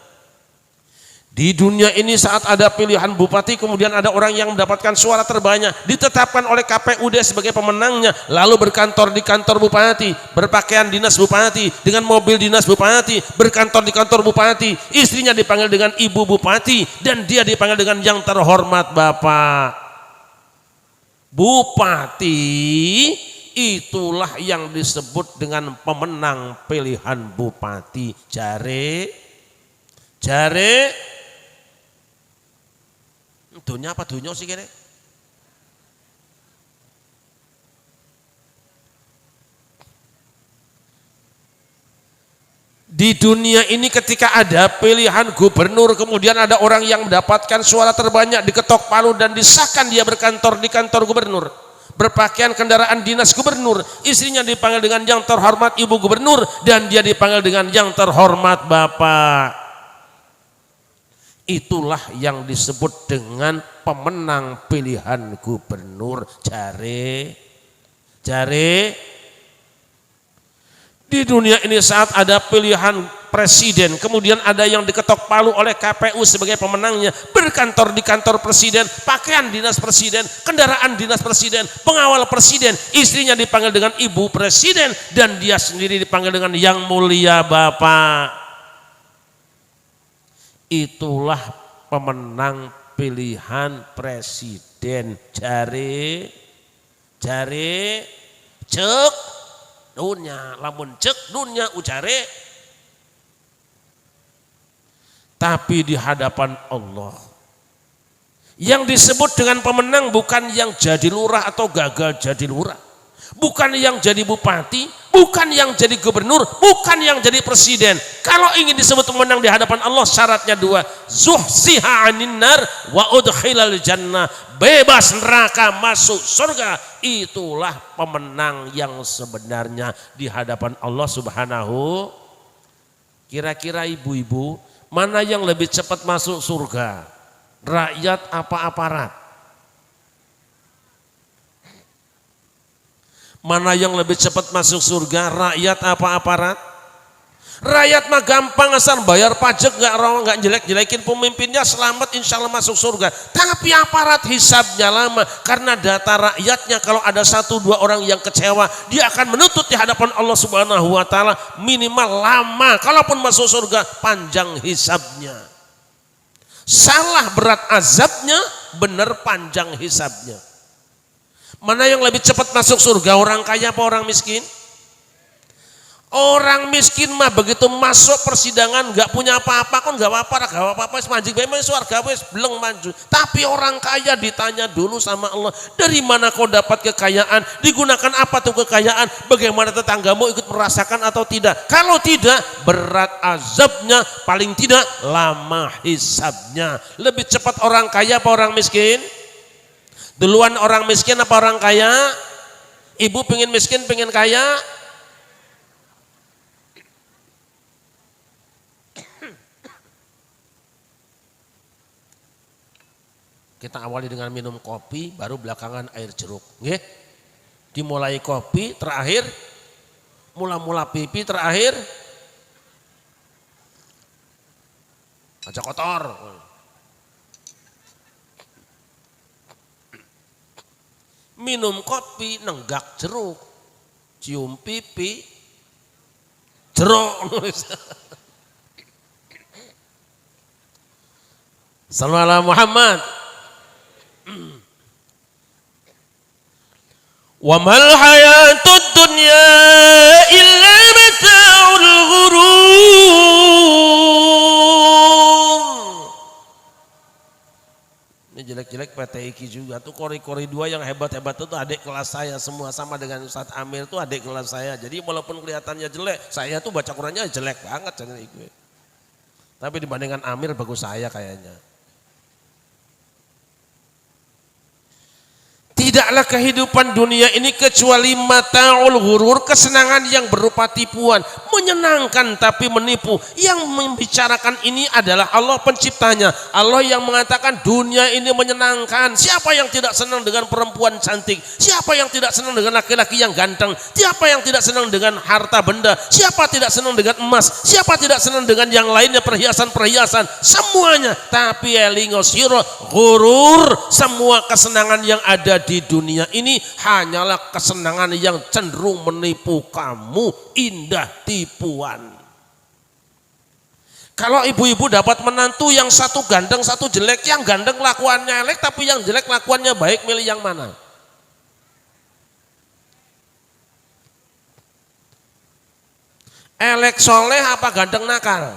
Di dunia ini saat ada pilihan bupati, kemudian ada orang yang mendapatkan suara terbanyak, ditetapkan oleh KPUD sebagai pemenangnya, lalu berkantor di kantor bupati, berpakaian dinas bupati, dengan mobil dinas bupati, berkantor di kantor bupati, istrinya dipanggil dengan ibu bupati, dan dia dipanggil dengan yang terhormat bapak bupati. Itulah yang disebut dengan pemenang pilihan bupati. Jare dunia apa dunia sih kira? Di dunia ini ketika ada pilihan gubernur, kemudian ada orang yang mendapatkan suara terbanyak, diketok palu dan disahkan dia berkantor di kantor gubernur, berpakaian kendaraan dinas gubernur, istrinya dipanggil dengan yang terhormat ibu gubernur, dan dia dipanggil dengan yang terhormat bapak. Itulah yang disebut dengan pemenang pilihan gubernur. Jare di dunia ini saat ada pilihan presiden, kemudian ada yang diketok palu oleh KPU sebagai pemenangnya, berkantor di kantor presiden, pakaian dinas presiden, kendaraan dinas presiden, pengawal presiden, istrinya dipanggil dengan ibu presiden, dan dia sendiri dipanggil dengan yang mulia bapak. Itulah pemenang pilihan presiden. Jare cek dunia, lamun cek dunia ucare. Tapi di hadapan Allah yang disebut dengan pemenang bukan yang jadi lurah atau gagal jadi lurah, bukan yang jadi bupati, bukan yang jadi gubernur, bukan yang jadi presiden. Kalau ingin disebut pemenang di hadapan Allah, syaratnya dua: zuhsiha 'anin nar wa udkhilal jannah, bebas neraka masuk surga. Itulah pemenang yang sebenarnya di hadapan Allah Subhanahu. Kira-kira ibu-ibu, mana yang lebih cepat masuk surga? Rakyat apa aparat? Mana yang lebih cepat masuk surga, rakyat apa aparat? Rakyat mah gampang, asal bayar pajak, nggak jelek-jelekin pemimpinnya, selamat insya Allah masuk surga. Tapi aparat hisabnya lama, karena data rakyatnya kalau ada 1-2 orang yang kecewa, dia akan menuntut di hadapan Allah Subhanahu wa Ta'ala minimal lama. Kalaupun masuk surga, panjang hisabnya. Salah berat azabnya, benar panjang hisabnya. Mana yang lebih cepat masuk surga, orang kaya apa orang miskin? Orang miskin mah begitu masuk persidangan nggak punya apa-apa, kan nggak apa-apa, manjing bae surga wis beleng maju. Tapi orang kaya ditanya dulu sama Allah, dari mana kau dapat kekayaan? Digunakan apa tuh kekayaan? Bagaimana tetanggamu ikut merasakan atau tidak? Kalau tidak, berat azabnya, paling tidak lama hisabnya. Lebih cepat orang kaya apa orang miskin? Duluan orang miskin apa orang kaya? Ibu pengen miskin, pengen kaya? Kita awali dengan minum kopi, baru belakangan air jeruk. Nggih? Dimulai kopi, terakhir mula-mula pipi, terakhir aja kotor. Minum kopi, nenggak jeruk, cium pipi, jeruk. Sallallahu Muhammad. Wa mal hayatud dunya illa mata'ul ghurur. Ini jelek-jelek PT IKI juga. Tuh kori-kori 2 yang hebat-hebat itu adik kelas saya semua. Sama dengan Ustadz Amir tuh adik kelas saya. Jadi walaupun kelihatannya jelek, saya tuh baca Qurannya jelek banget. Tapi dibandingkan Amir bagus saya kayaknya. Tidaklah kehidupan dunia ini kecuali mata'ul ghurur, kesenangan yang berupa tipuan, menyenangkan tapi menipu. Yang membicarakan ini adalah Allah penciptanya. Allah yang mengatakan dunia ini menyenangkan. Siapa yang tidak senang dengan perempuan cantik? Siapa yang tidak senang dengan laki-laki yang ganteng? Siapa yang tidak senang dengan harta benda? Siapa tidak senang dengan emas? Siapa tidak senang dengan yang lainnya, perhiasan-perhiasan? Semuanya. Tapi elingosiro ghurur, semua kesenangan yang ada di dunia ini hanyalah kesenangan yang cenderung menipu kamu, indah tipuan. Kalau ibu-ibu dapat menantu yang satu ganteng satu jelek, yang ganteng lakuannya elek tapi yang jelek lakuannya baik, milih yang mana? Elek soleh apa ganteng nakal?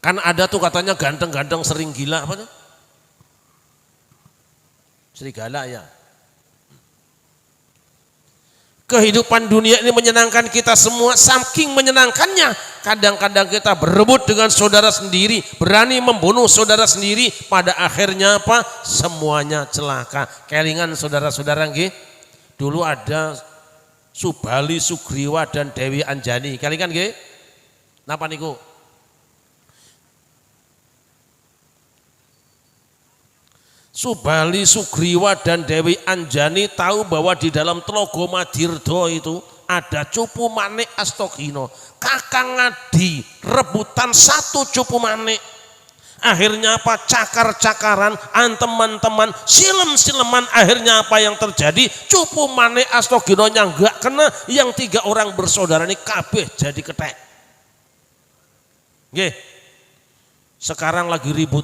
Kan ada tuh katanya ganteng-ganteng sering gila, apa tuh? Serigala ya. Kehidupan dunia ini menyenangkan kita semua, saking menyenangkannya kadang-kadang kita berebut dengan saudara sendiri, berani membunuh saudara sendiri, pada akhirnya apa? Semuanya celaka. Kelingan saudara-saudara nggih. Dulu ada Subali Sugriwa dan Dewi Anjani. Kelingan nggih? Napa niku? Subali Sugriwa dan Dewi Anjani tahu bahwa di dalam Tlogo Madirdo itu ada Cupu Manik Astogino. Kakang Ngadi rebutan satu Cupu Manik. Akhirnya apa? Cakar-cakaran, teman-teman, silem-sileman. Akhirnya apa yang terjadi? Cupu Manik Astogino yang enggak kena, yang 3 orang bersaudara ini kabeh jadi ketek. Nggih. Sekarang lagi ribut.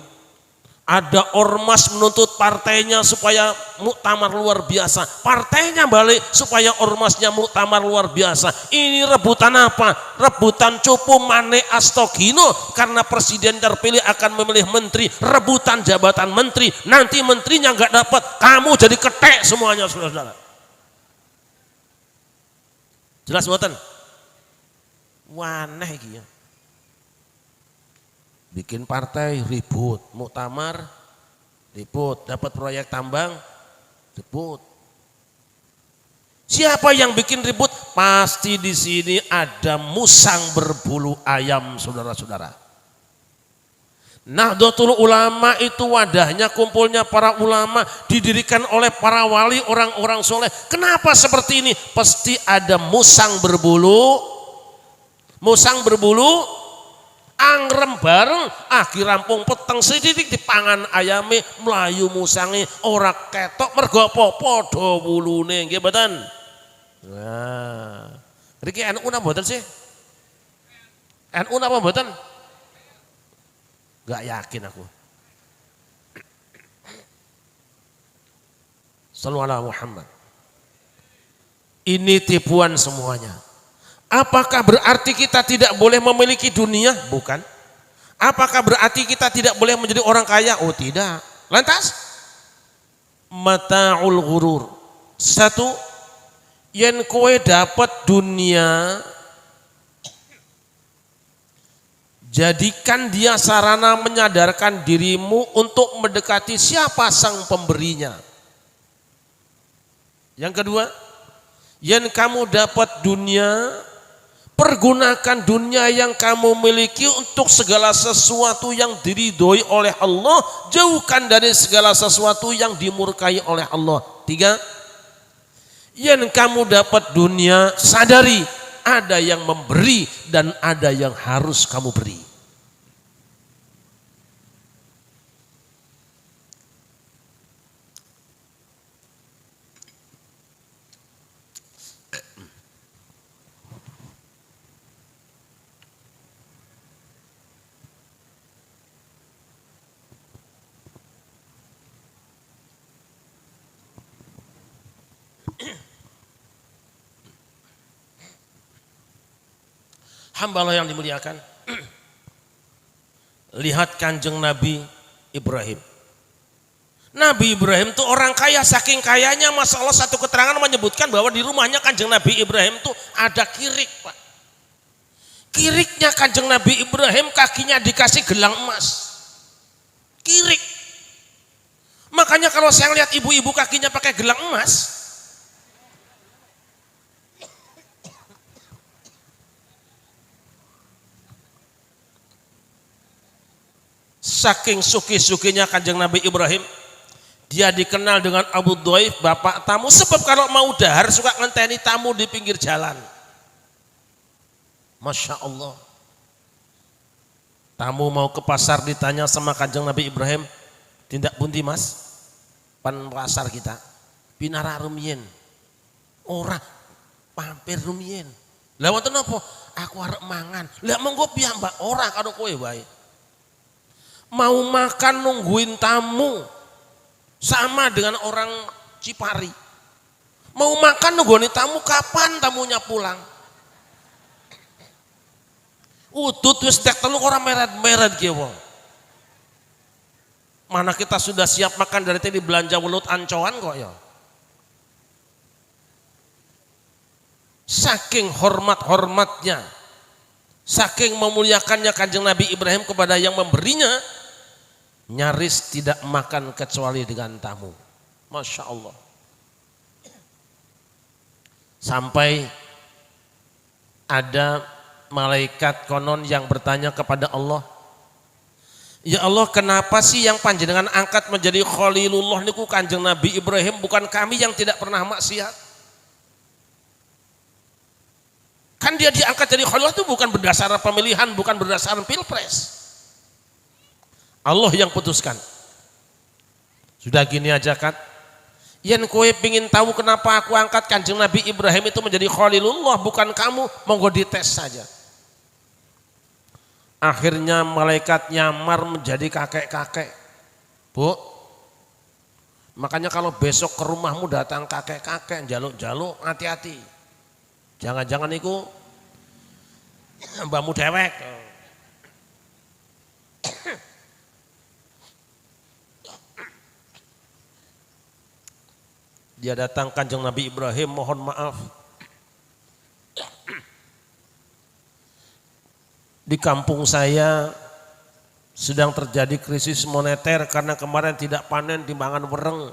Ada ormas menuntut partainya supaya muktamar luar biasa. Partainya balik supaya ormasnya muktamar luar biasa. Ini rebutan apa? Rebutan Cupu Manik Astogino. Karena presiden terpilih akan memilih menteri. Rebutan jabatan menteri. Nanti menterinya nggak dapat, kamu jadi ketek semuanya, saudara-saudara. Jelas mboten? Waneh iki ya. Bikin partai ribut, muktamar ribut, dapat proyek tambang ribut. Siapa yang bikin ribut? Pasti di sini ada musang berbulu ayam, saudara-saudara. Nahdlatul Ulama itu wadahnya, kumpulnya para ulama, didirikan oleh para wali, orang-orang soleh. Kenapa seperti ini? Pasti ada musang berbulu angrem bareng, akhir rampung peteng sithik dipangan ayame, melayu musange ora ketok mergo apa? Padha wulune, nggih mboten? Nah, mriki NU napa mboten sih? NU napa mboten? Enggak yakin aku. Shallallahu alaihi Muhammad. Ini tipuan semuanya. Apakah berarti kita tidak boleh memiliki dunia? Bukan. Apakah berarti kita tidak boleh menjadi orang kaya? Oh tidak. Lantas? Mata'ul ghurur. Satu, yen kowe dapat dunia, jadikan dia sarana menyadarkan dirimu untuk mendekati siapa sang pemberinya. Yang kedua, yen kamu dapat dunia, pergunakan dunia yang kamu miliki untuk segala sesuatu yang diridhoi oleh Allah, jauhkan dari segala sesuatu yang dimurkai oleh Allah. 3, yen kamu dapat dunia, sadari ada yang memberi dan ada yang harus kamu beri. Hamba Allah yang dimuliakan. Lihat kanjeng Nabi Ibrahim. Nabi Ibrahim itu orang kaya, saking kayanya Masya Allah satu keterangan menyebutkan bahwa di rumahnya kanjeng Nabi Ibrahim itu ada kirik, Pak. Kiriknya kanjeng Nabi Ibrahim kakinya dikasih gelang emas. Kirik. Makanya kalau saya lihat ibu-ibu kakinya pakai gelang emas, saking suki-sukinya kanjeng Nabi Ibrahim, dia dikenal dengan Abu Dhaif, bapak tamu. Sebab kalau mau dahar suka ngenteni tamu di pinggir jalan. Masya Allah. Tamu mau ke pasar ditanya sama kanjeng Nabi Ibrahim, tindak pundi mas? Pan pasar kita, pinara rumien, ora pampir rumien. Lah wonten apa? Aku arep mangan. Lah monggo piyambak ora karo kowe wae. Mau makan nungguin tamu sama dengan orang Cipari. Mau makan nungguin tamu, kapan tamunya pulang? Udut wis tek telu ora meret-meret ki wong. Mana kita sudah siap makan dari tadi belanja welut ancoan kok ya. Saking hormat-hormatnya, saking memuliakannya kanjeng Nabi Ibrahim kepada yang memberinya, nyaris tidak makan kecuali dengan tamu. Masya Allah. Sampai ada malaikat konon yang bertanya kepada Allah, ya Allah, kenapa sih yang panjenengan angkat menjadi Khalilullah niku kanjeng Nabi Ibrahim, bukan kami yang tidak pernah maksiat? Kan dia diangkat jadi Khalilullah itu bukan berdasarkan pemilihan, bukan berdasarkan pilpres. Allah yang putuskan. Sudah gini aja kan, yen kowe pingin tahu kenapa aku angkat kanjeng Nabi Ibrahim itu menjadi Khalilullah bukan kamu, monggo dites saja. Akhirnya malaikat nyamar menjadi kakek-kakek. Bu, makanya kalau besok ke rumahmu datang kakek-kakek jaluk-jaluk, hati-hati. Jangan-jangan itu mbakmu dewek. Dia datang kanjeng Nabi Ibrahim, mohon maaf. Di kampung saya sedang terjadi krisis moneter karena kemarin tidak panen timbangan wereng.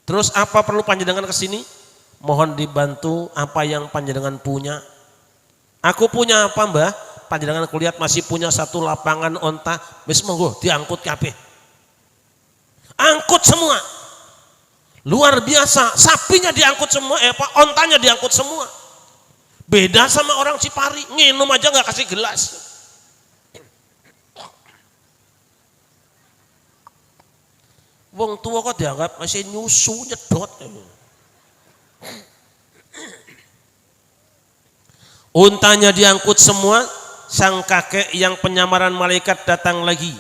Terus apa perlu panjenengan ke sini? Mohon dibantu apa yang panjenengan punya. Aku punya apa mbah? Panjenengan kulihat masih punya satu lapangan onta, wis monggo diangkut kabeh. Angkut semua. Luar biasa, sapinya diangkut semua, ontanya diangkut semua. Beda sama orang Cipari, nginum aja nggak kasih gelas. Wong tua kok dianggap masih nyusu nyedot. Untanya diangkut semua, sang kakek yang penyamaran malaikat datang lagi.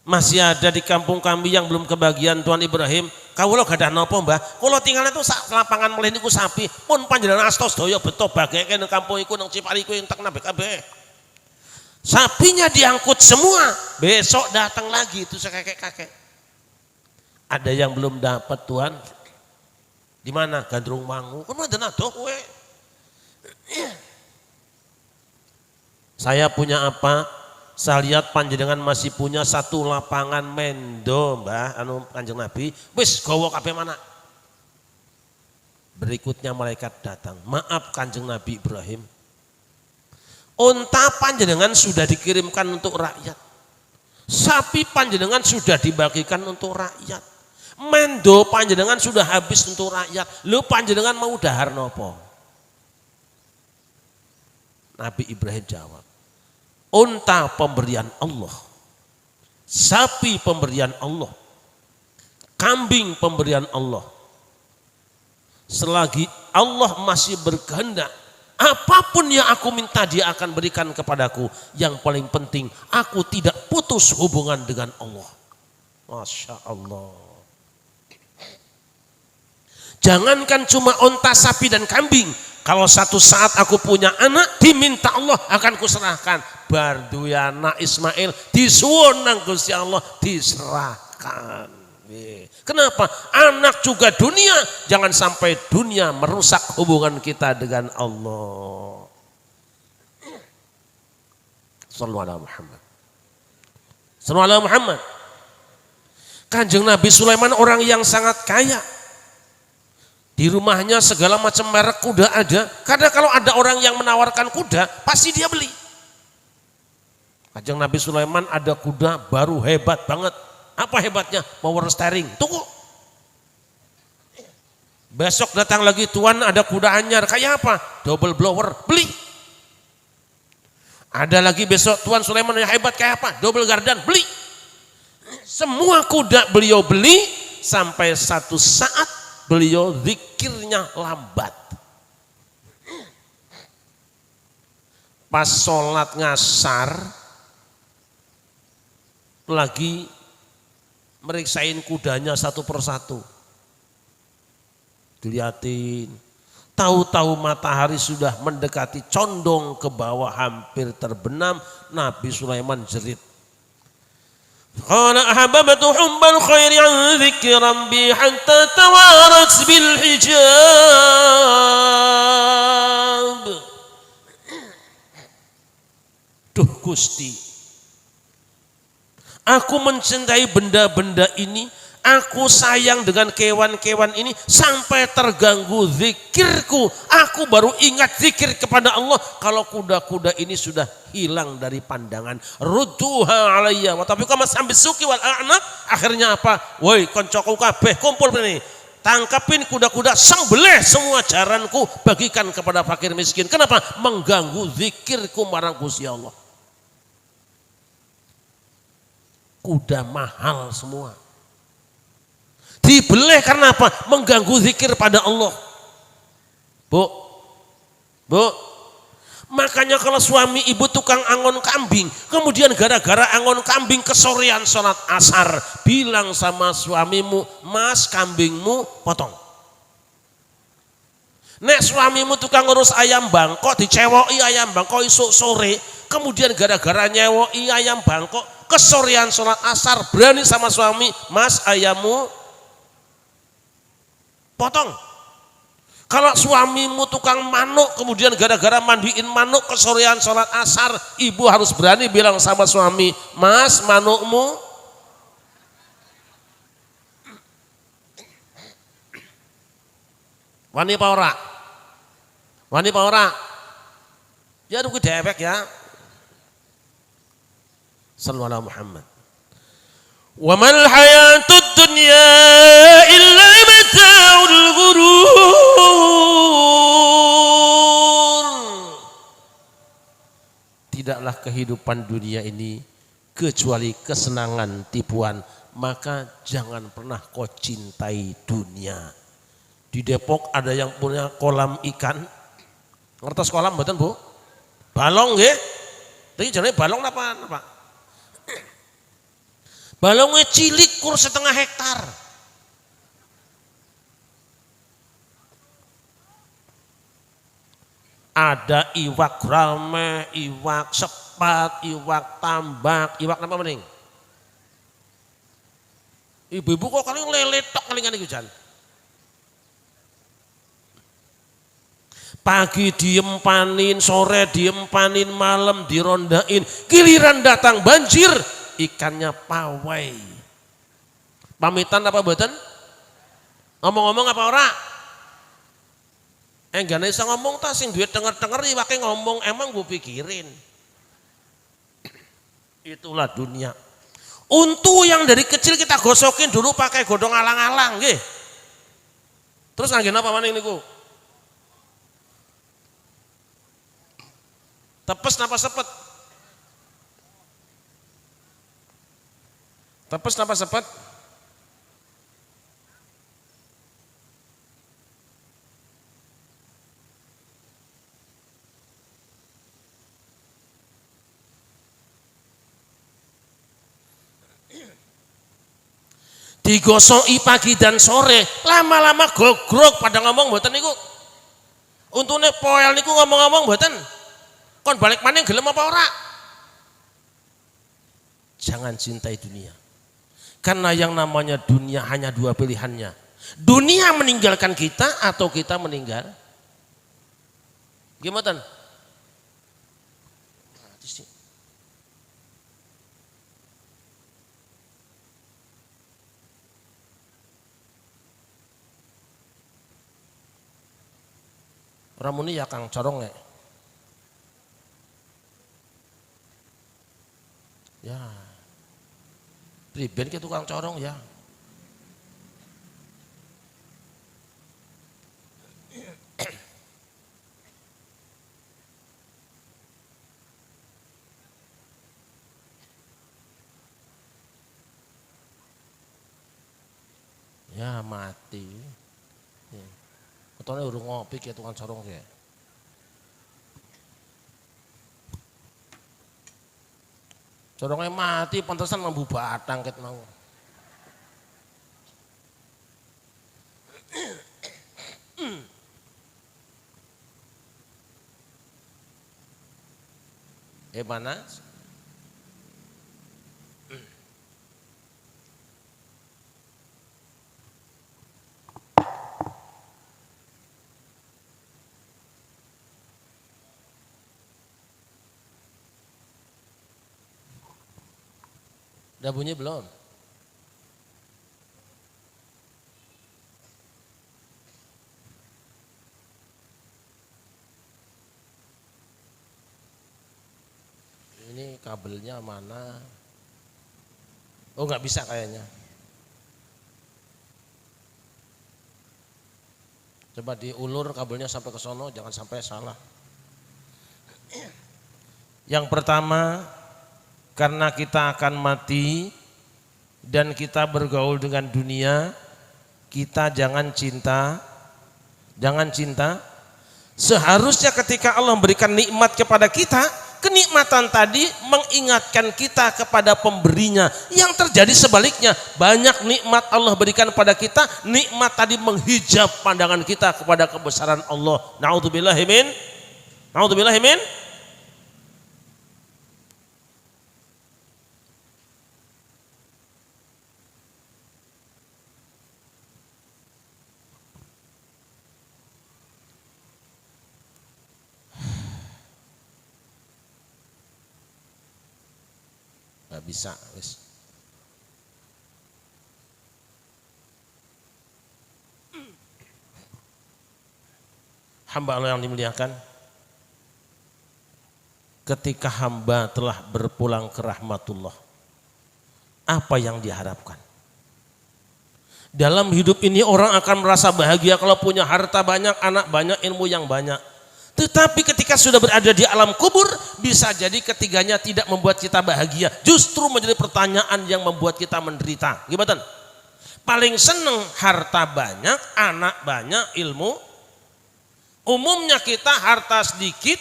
Masih ada di kampung kami yang belum kebagian Tuan Ibrahim. Kawula gadah napa mbah? Kula tinggal itu lapangan melih niku sapi. Pun panjenengan astos daya beto bageke nang kampung iku nang Cipari iku entek nambah kabeh. Sapinya diangkut semua. Besok datang lagi itu kakek-kakek. Ada yang belum dapat Tuan. Di mana? Gandrung Mangu. Kan ada nado kowe. Saya punya apa? Saya lihat panjenengan masih punya satu lapangan mendo mbah anu kanjeng Nabi, wis gawa kabeh mana. Berikutnya malaikat datang, maaf kanjeng Nabi Ibrahim, unta panjenengan sudah dikirimkan untuk rakyat, sapi panjenengan sudah dibagikan untuk rakyat, mendo panjenengan sudah habis untuk rakyat, lu panjenengan mau dahar nopo? Nabi Ibrahim jawab, unta pemberian Allah, sapi pemberian Allah, kambing pemberian Allah. Selagi Allah masih berkehendak, apapun yang aku minta dia akan berikan kepadaku. Yang paling penting, aku tidak putus hubungan dengan Allah. Masya Allah. Jangankan cuma onta, sapi dan kambing. Kalau satu saat aku punya anak, diminta Allah akan kuserahkan. Bardu ya anak Ismail disuwun nang Gusti Allah diserahkan. Kenapa? Anak juga dunia. Jangan sampai dunia merusak hubungan kita dengan Allah. Sallallahu alaihi Muhammad. Sallallahu alaihi Muhammad. Kanjeng Nabi Sulaiman orang yang sangat kaya. Di rumahnya segala macam merek kuda ada. Karena kalau ada orang yang menawarkan kuda, pasti dia beli. Kanjeng Nabi Sulaiman ada kuda baru hebat banget. Apa hebatnya? Power steering. Tunggu. Besok datang lagi, tuan ada kuda anyar. Kayak apa? Double blower. Beli. Ada lagi besok, tuan Sulaiman yang hebat kayak apa? Double gardan. Beli. Semua kuda beliau beli. Sampai satu saat beliau zikirnya lambat. Pas sholat ngasar, lagi meriksain kudanya satu persatu. Dilihatin, tahu-tahu matahari sudah mendekati condong ke bawah hampir terbenam. Nabi Sulaiman jerit. Qala ahabbtu hubbal khairi an dzikri rabbi hatta tawarat bil hijab. Duh Gusti, aku mencintai benda-benda ini, aku sayang dengan kewan-kewan ini sampai terganggu zikirku. Aku baru ingat zikir kepada Allah kalau kuda-kuda ini sudah hilang dari pandangan. Rudduha alayya wa tabiqa sambil suki wal a'naq. Akhirnya apa? Woi koncoku kabeh kumpul ini. Tangkapin kuda-kuda, sembelih semua jaranku, bagikan kepada fakir miskin. Kenapa? Mengganggu zikirku marang Gusti Allah. Kuda mahal semua. Dibeleh karena apa? Mengganggu zikir pada Allah. Bu, makanya kalau suami ibu tukang angon kambing, kemudian gara-gara angon kambing kesorean sholat asar, bilang sama suamimu, mas kambingmu potong. Nek suamimu tukang ngurus ayam bangkok, dicewoki ayam bangkok isuk sore, kemudian gara-gara nyewoki ayam bangkok, kesorean sholat asar, berani sama suami, mas ayammu potong. Kalau suamimu tukang manuk, kemudian gara-gara mandiin manuk kesorean sholat asar, ibu harus berani bilang sama suami, mas manukmu wani apa ora? Wani apa ora? Ya rugi dewek ya. Sallallahu alaihi Muhammad. Wa mal hayatud dunya illa mata'ul ghurur. Tidaklah kehidupan dunia ini kecuali kesenangan tipuan, maka jangan pernah kau cintai dunia. Di Depok ada yang punya kolam ikan. Ngertos kolam mboten, Bu? Balong nggih. Tapi jenenge balong napa? Balongnya cilik kur setengah hektar. Ada iwak rame, iwak sepat, iwak tambak, iwak apa mending? Ibu-ibu kok kali lele tok kelingan iki jan. Pagi diempanin, sore diempanin, malam dirondain, giliran datang banjir, ikannya pawai. Pamitan apa mboten? Ngomong-ngomong apa ora? Enggak bisa ngomong ta, sing duit denger-denger iwake ngomong, emang gue pikirin. Itulah dunia. Untu yang dari kecil kita gosokin dulu pakai godong alang-alang nggih. Terus anggen apa maning niku? Tepes napa sepet? Tepes napa sepet? Digosoki pagi dan sore, lama-lama gogrok pada ngomong mboten niku. Untune poel niku ngomong-ngomong mboten. Kon balik maning gelem apa ora? Jangan cintai dunia. Karena yang namanya dunia hanya dua pilihannya. Dunia meninggalkan kita atau kita meninggal. Gimana? Ramuni ya Kang corong ya. Priben ke tukang corong ya. Ya mati. Ketone urung ngopi ke tukang corong ya. Corongnya mati, pantesan mambu batang ket mau. Mana? Udah bunyi belum? Ini kabelnya mana? Oh nggak bisa kayaknya. Coba diulur kabelnya sampai ke sono, jangan sampai salah. Yang pertama, karena kita akan mati dan kita bergaul dengan dunia, kita jangan cinta. Seharusnya ketika Allah memberikan nikmat kepada kita, kenikmatan tadi mengingatkan kita kepada pemberinya. Yang terjadi sebaliknya, banyak nikmat Allah berikan pada kita, nikmat tadi menghijab pandangan kita kepada kebesaran Allah. Na'udzubillahi min. Gak bisa, wis. Hamba Allah yang dimuliakan, ketika hamba telah berpulang ke rahmatullah, apa yang diharapkan? Dalam hidup ini orang akan merasa bahagia kalau punya harta banyak, anak banyak, ilmu yang banyak. Tetapi ketika sudah berada di alam kubur, bisa jadi ketiganya tidak membuat kita bahagia. Justru menjadi pertanyaan yang membuat kita menderita. Gimana? Paling seneng harta banyak, anak banyak, ilmu. Umumnya kita harta sedikit,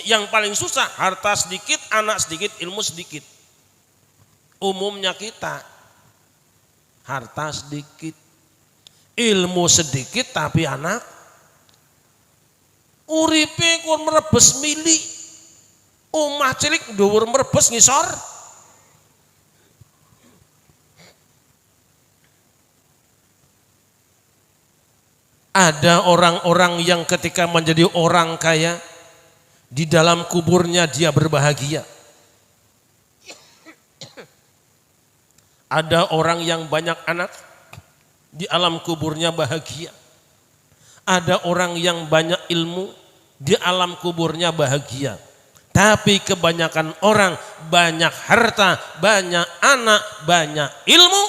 yang paling susah harta sedikit, anak sedikit, ilmu sedikit. Umumnya kita harta sedikit, ilmu sedikit tapi anak. Uripe kur merebes mili, omah cilik dhuwur merebes ngisor. Ada orang-orang yang ketika menjadi orang kaya, di dalam kuburnya dia berbahagia. Ada orang yang banyak anak, di alam kuburnya bahagia. Ada orang yang banyak ilmu, di alam kuburnya bahagia. Tapi kebanyakan orang banyak harta, banyak anak, banyak ilmu,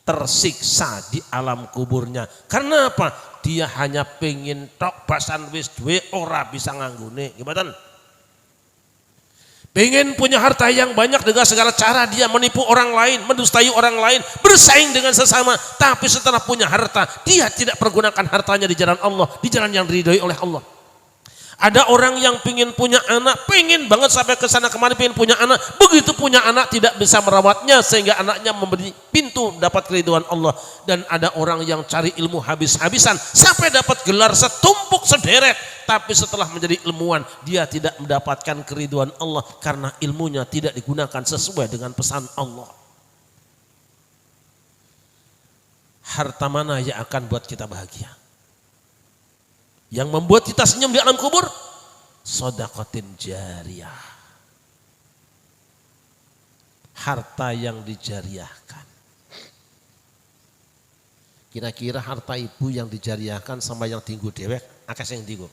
tersiksa di alam kuburnya. Karena apa? Dia hanya pengen tok basan wis duwe ora bisa nganggone. Gimana? Pengen punya harta yang banyak dengan segala cara, dia menipu orang lain, mendustai orang lain, bersaing dengan sesama. Tapi setelah punya harta, dia tidak pergunakan hartanya di jalan Allah, di jalan yang diridhoi oleh Allah. Ada orang yang pingin punya anak, pingin banget sampai ke sana kemari pingin punya anak. Begitu punya anak tidak bisa merawatnya sehingga anaknya memberi pintu dapat keridhaan Allah. Dan ada orang yang cari ilmu habis-habisan sampai dapat gelar setumpuk sederet. Tapi setelah menjadi ilmuwan dia tidak mendapatkan keridhaan Allah karena ilmunya tidak digunakan sesuai dengan pesan Allah. Harta mana yang akan buat kita bahagia? Yang membuat kita senyum di alam kubur? Shadaqatin jariyah. Harta yang dijariahkan. Kira-kira harta ibu yang dijariahkan sama yang tinggu dewek, akeh yang tinggu.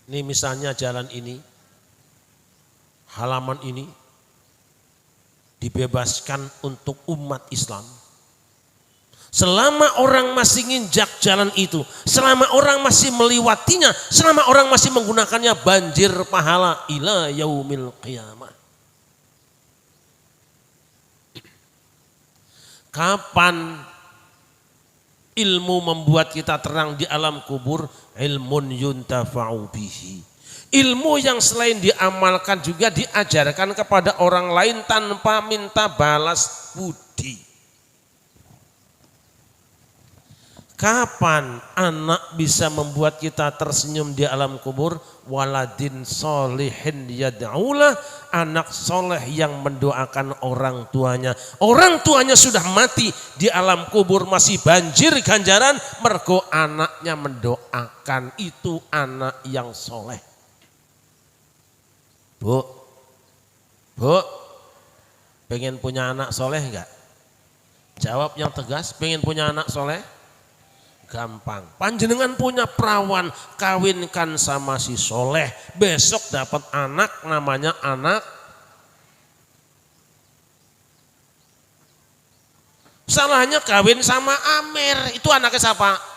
Ini misalnya jalan ini, halaman ini, dibebaskan untuk umat Islam. Selama orang masih nginjak jalan itu, selama orang masih melewatinya, selama orang masih menggunakannya, banjir pahala ila yaumil qiyamah. Kapan ilmu membuat kita terang di alam kubur? Ilmun yuntafa'u bihi. Ilmu yang selain diamalkan juga diajarkan kepada orang lain tanpa minta balas budi. Kapan anak bisa membuat kita tersenyum di alam kubur? Waladin solihin yad'ulah, anak soleh yang mendoakan orang tuanya. Orang tuanya sudah mati, di alam kubur masih banjir ganjaran, mergo anaknya mendoakan. Itu anak yang soleh. Bu, pengen punya anak soleh enggak? Jawab yang tegas, pengen punya anak soleh? Gampang. Panjenengan punya perawan, kawinkan sama si soleh. Besok dapat anak, namanya anak. Salahnya kawin sama Amer, itu anaknya siapa?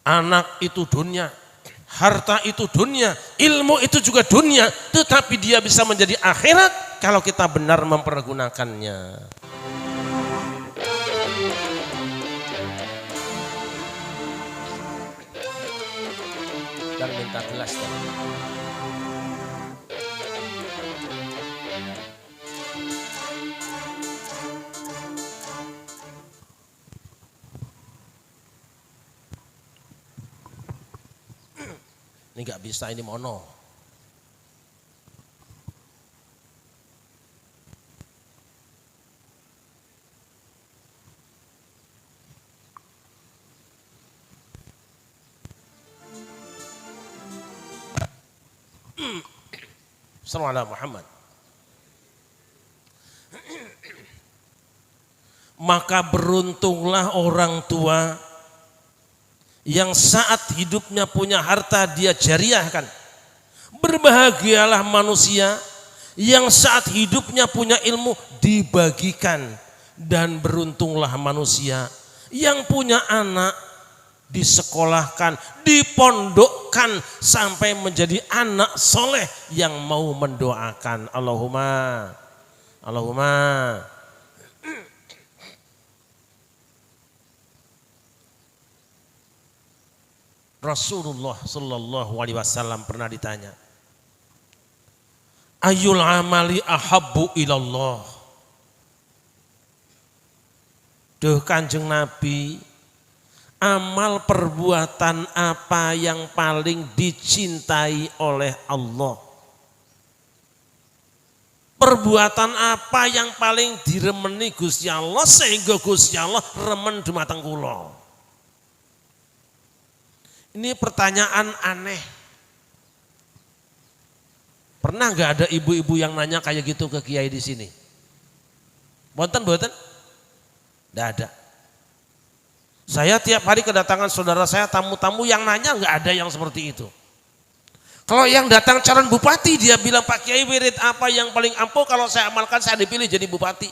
Anak itu dunia, harta itu dunia, ilmu itu juga dunia, tetapi dia bisa menjadi akhirat kalau kita benar mempergunakannya. Dan minta gelas. Ini nggak bisa, ini mono. Sallallahu alaihi Muhammad. Maka beruntunglah orang tua yang saat hidupnya punya harta dia jariahkan. Berbahagialah manusia yang saat hidupnya punya ilmu dibagikan. Dan beruntunglah manusia yang punya anak disekolahkan, dipondokkan sampai menjadi anak soleh yang mau mendoakan. Allahumma Rasulullah sallallahu alaihi wasallam pernah ditanya, Ayul amali ahabbu ilallah. Duh Kanjeng Nabi, amal perbuatan apa yang paling dicintai oleh Allah? Perbuatan apa yang paling diremeni Gusti Allah sehingga Gusti Allah remen dumateng kula? Ini pertanyaan aneh. Pernah nggak ada ibu-ibu yang nanya kayak gitu ke kiai di sini? Boten? Nggak ada. Saya tiap hari kedatangan saudara saya, tamu-tamu yang nanya nggak ada yang seperti itu. Kalau yang datang calon bupati dia bilang, Pak Kiai wirid apa yang paling ampuh, kalau saya amalkan saya dipilih jadi bupati.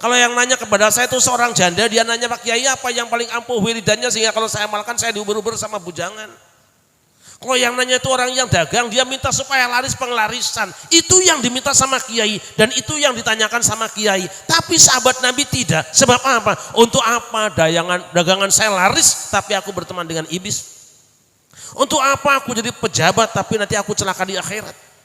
Kalau yang nanya kepada saya itu seorang janda, dia nanya Pak Kiai apa yang paling ampuh wiridannya sehingga kalau saya amalkan saya diuber-uber sama bujangan. Kalau yang nanya itu orang yang dagang, dia minta supaya laris penglarisan. Itu yang diminta sama Kiai dan itu yang ditanyakan sama Kiai. Tapi sahabat Nabi tidak. Sebab apa? Untuk apa dagangan saya laris tapi aku berteman dengan iblis? Untuk apa aku jadi pejabat tapi nanti aku celaka di akhirat?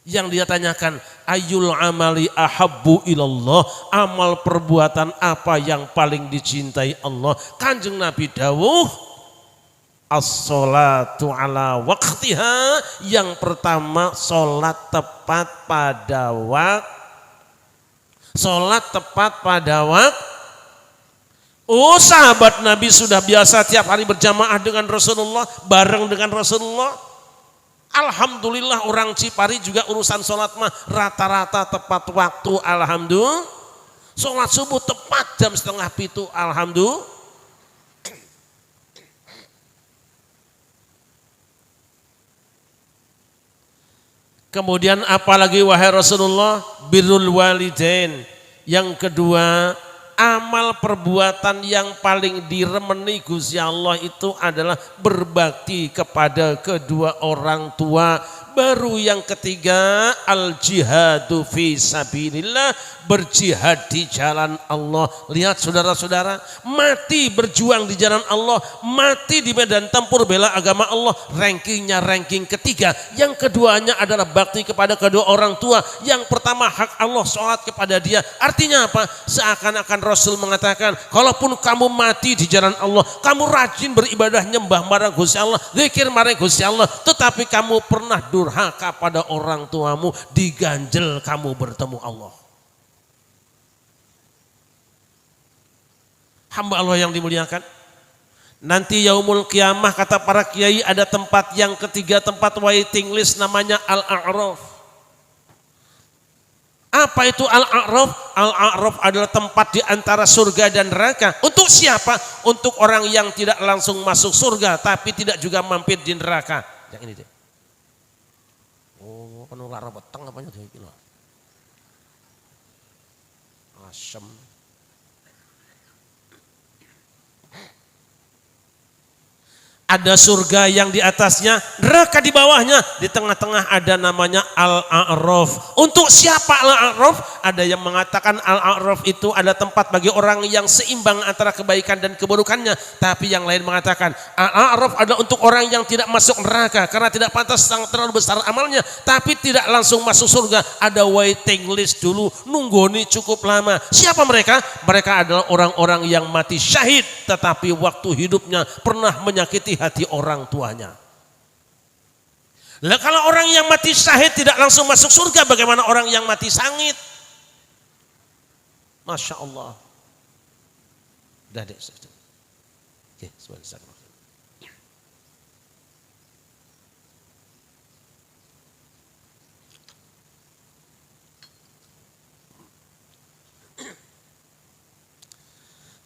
Yang dia tanyakan, ayul amali ahabbu ilallah, amal perbuatan apa yang paling dicintai Allah? Kanjeng Nabi dawuh, as-sholatu ala waqtiha. Yang pertama sholat tepat pada waktu. Sholat tepat pada waktu. Oh, sahabat Nabi sudah biasa tiap hari berjamaah dengan Rasulullah, bareng dengan Rasulullah. Alhamdulillah orang Cipari juga urusan sholat mah rata-rata tepat waktu. Alhamdulillah. Sholat subuh tepat jam 6:30. Alhamdulillah. Kemudian apalagi wahai Rasulullah? Birrul walidain. Yang kedua, amal perbuatan yang paling diremeni Gusti Allah itu adalah berbakti kepada kedua orang tua. Baru yang ketiga, al jihadu fi sabilillah, berjihad di jalan Allah. Lihat saudara-saudara, mati berjuang di jalan Allah, mati di medan tempur bela agama Allah, rankingnya ranking ketiga. Yang keduanya adalah bakti kepada kedua orang tua. Yang pertama hak Allah, sholat kepada dia. Artinya apa? Seakan-akan Rasul mengatakan, kalaupun kamu mati di jalan Allah, kamu rajin beribadah nyembah marang Gusti Allah, zikir marang Gusti Allah, tetapi kamu pernah durhaka pada orang tuamu, diganjel kamu bertemu Allah. Hamba Allah yang dimuliakan, nanti yaumul kiamah kata para kiai ada tempat yang ketiga, tempat waiting list namanya Al-A'raf. Apa itu Al-A'raf? Al-A'raf adalah tempat di antara surga dan neraka. Untuk siapa? Untuk orang yang tidak langsung masuk surga tapi tidak juga mampir di neraka. Yang ini deh. Oh, penuh lara beteng apanya deh iki lho. Asem. Ada surga yang di atasnya, neraka di bawahnya, di tengah-tengah ada namanya Al-A'raf. Untuk siapa Al-A'raf? Ada yang mengatakan Al-A'raf itu ada tempat bagi orang yang seimbang antara kebaikan dan keburukannya. Tapi yang lain mengatakan Al-A'raf adalah untuk orang yang tidak masuk neraka karena tidak pantas terlalu besar amalnya, tapi tidak langsung masuk surga. Ada waiting list dulu, nunggoni cukup lama. Siapa mereka? Mereka adalah orang-orang yang mati syahid tetapi waktu hidupnya pernah menyakiti hati orang tuanya. Lah kalau orang yang mati syahid tidak langsung masuk surga, bagaimana orang yang mati sangit? Masya Allah. Udah deh. Oke, sebentar.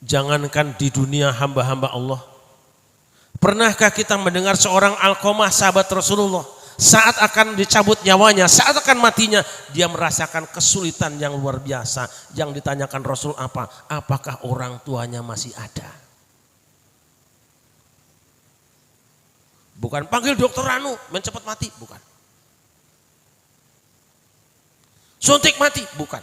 Jangankan di dunia hamba-hamba Allah, pernahkah kita mendengar seorang Alqamah sahabat Rasulullah saat akan dicabut nyawanya, saat akan matinya, dia merasakan kesulitan yang luar biasa. Yang ditanyakan Rasul apa? Apakah orang tuanya masih ada? Bukan panggil dokter Anu, main cepat mati, bukan. Suntik mati, bukan.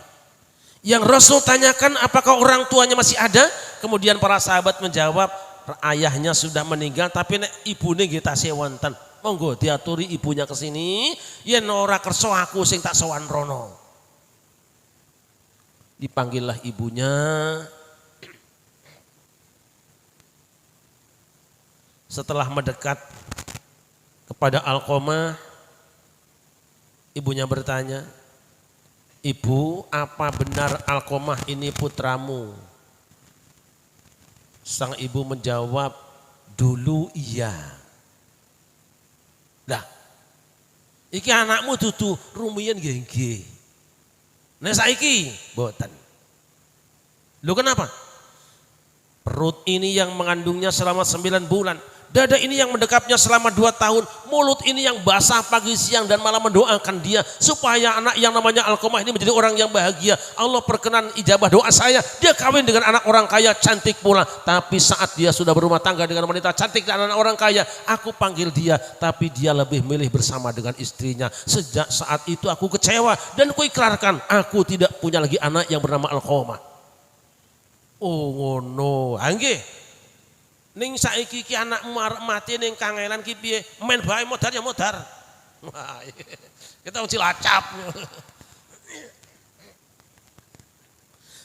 Yang Rasul tanyakan apakah orang tuanya masih ada? Kemudian para sahabat menjawab, ayahnya sudah meninggal tapi nek ibune nggih tasih wonten. Monggo diaturi ibunya ke sini, yen ora kersa aku sing tak sowan rono. Dipanggillah ibunya. Setelah mendekat kepada Alqamah, ibunya bertanya, "Ibu, apa benar Alqamah ini putramu?" Sang ibu menjawab, "Dulu iya." Lah, iki anakmu dudu rumiyin nggih. Nek saiki mboten. Lho kenapa? Perut ini yang mengandungnya selama 9 bulan, dada ini yang mendekapnya selama 2 tahun, mulut ini yang basah pagi siang dan malam mendoakan dia supaya anak yang namanya Alqamah ini menjadi orang yang bahagia. Allah perkenan ijabah doa saya, dia kawin dengan anak orang kaya cantik pula. Tapi saat dia sudah berumah tangga dengan wanita cantik dan anak orang kaya, aku panggil dia, tapi dia lebih milih bersama dengan istrinya. Sejak saat itu aku kecewa dan aku ikrarkan aku tidak punya lagi anak yang bernama Alqamah. Oh ngono, nggih. Ning saiki ki anak mati ning kangelan ki piye? Men bae modar ya modar. Wah, kita wong Cilacap.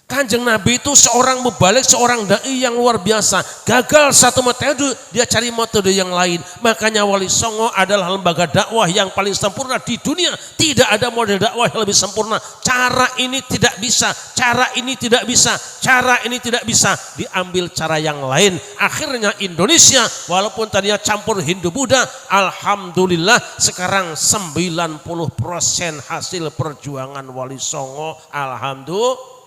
Kanjeng Nabi itu seorang mubalik, seorang dai yang luar biasa. Gagal satu metode, dia cari metode yang lain. Makanya Wali Songo adalah lembaga dakwah yang paling sempurna di dunia. Tidak ada model dakwah yang lebih sempurna. Cara ini tidak bisa, cara ini tidak bisa, cara ini tidak bisa. Diambil cara yang lain. Akhirnya Indonesia walaupun tadinya campur Hindu Buddha, alhamdulillah sekarang 90% hasil perjuangan Wali Songo. Alhamdulillah.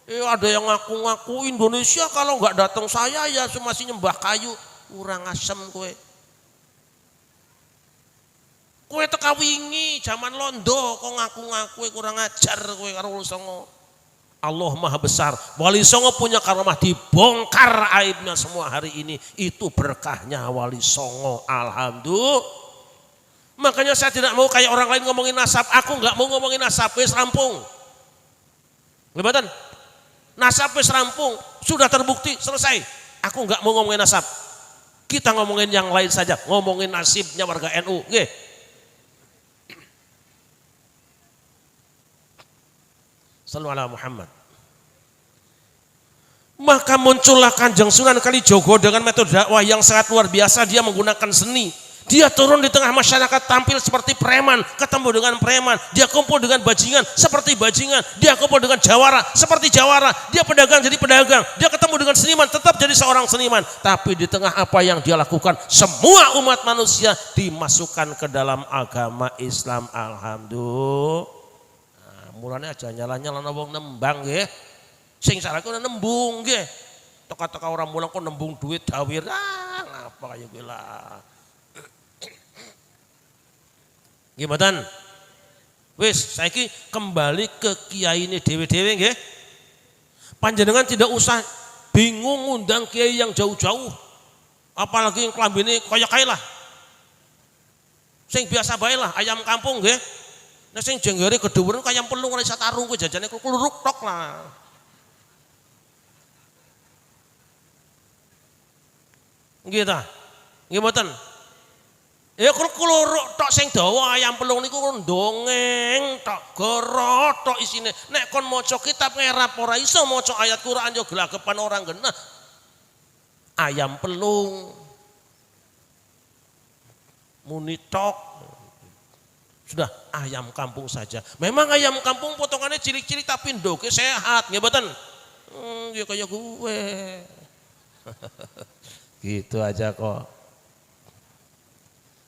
Ada yang ngaku-ngaku Indonesia kalau nggak datang saya ya masih nyembah kayu, kurang asem kue. Kue teka wingi zaman londo kok ngaku-ngaku kurang ajar kue karo Wali Songo. Allah Maha Besar. Wali Songo punya karamah dibongkar aibnya semua hari ini. Itu berkahnya Wali Songo. Alhamdulillah. Makanya saya tidak mau kayak orang lain ngomongin nasab. Aku nggak mau ngomongin nasab, wis rampung. Ngebatan? Nasab wis rampung, sudah terbukti, selesai. Aku nggak mau ngomongin nasab. Kita ngomongin yang lain saja, ngomongin nasibnya warga NU. Nggih. Sallu ala Muhammad. Maka muncullah Kanjeng Sunan Kalijogo dengan metode dakwah yang sangat luar biasa. Dia menggunakan seni. Dia turun di tengah masyarakat tampil seperti preman, ketemu dengan preman. Dia kumpul dengan bajingan seperti bajingan. Dia kumpul dengan jawara seperti jawara. Dia pedagang jadi pedagang. Dia ketemu dengan seniman tetap jadi seorang seniman. Tapi di tengah apa yang dia lakukan, semua umat manusia dimasukkan ke dalam agama Islam. Alhamdulillah. Nah, mulanya aja nyala-nyala wong nembang nggih. Sing salah ku nembung nggih. Teka-teka orang mulang kok nembung duit dawir. Ngapa kaya gue lah. Gimana? Wis, saiki kembali ke kiai ini dewe-dewe nggih. Panjenengan tidak usah bingung ngundang kiai yang jauh-jauh. Apalagi yang klambine kaya kae lah. Sing biasa bae lah, ayam kampung nggih. Nek sing jenggere gedhuwuren kaya pelung ora isa tarung kowe jajane kluruk tok lah. Nggih ta? Nggih mboten? Ya kluruk tok sing dawa ayam pelung niku ndongeng tok goro tok isine. Nek kon maca kitab ngerap ora iso maca ayat Quran yo gelagepan orang genah. Ayam pelung. Muni tok. Sudah ayam kampung saja. Memang ayam kampung potongannya cilik-cilik tapi ndoke sehat, nggih mboten? Ya kaya gue. Gitu aja kok.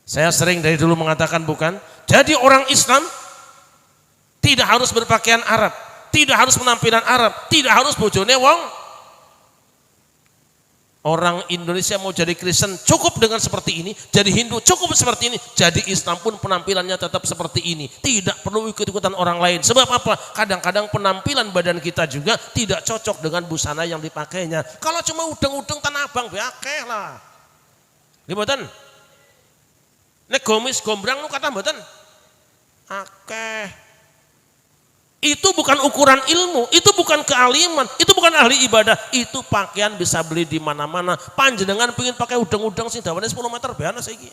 Saya sering dari dulu mengatakan bukan. Jadi orang Islam tidak harus berpakaian Arab, tidak harus penampilan Arab, tidak harus bojone wong. Orang Indonesia mau jadi Kristen cukup dengan seperti ini, jadi Hindu cukup seperti ini, jadi Islam pun penampilannya tetap seperti ini. Tidak perlu ikut-ikutan orang lain. Sebab apa? Kadang-kadang penampilan badan kita juga tidak cocok dengan busana yang dipakainya. Kalau cuma udeng-udeng tanah abang beakeh lah. Gimana? Nek gomis gombrang nu kata mboten akeh. Itu bukan ukuran ilmu, itu bukan kealiman, itu bukan ahli ibadah, itu pakaian bisa beli di mana-mana. Panjenengan pengen pakai udeng-udeng sing dawane 10 meter beana saiki.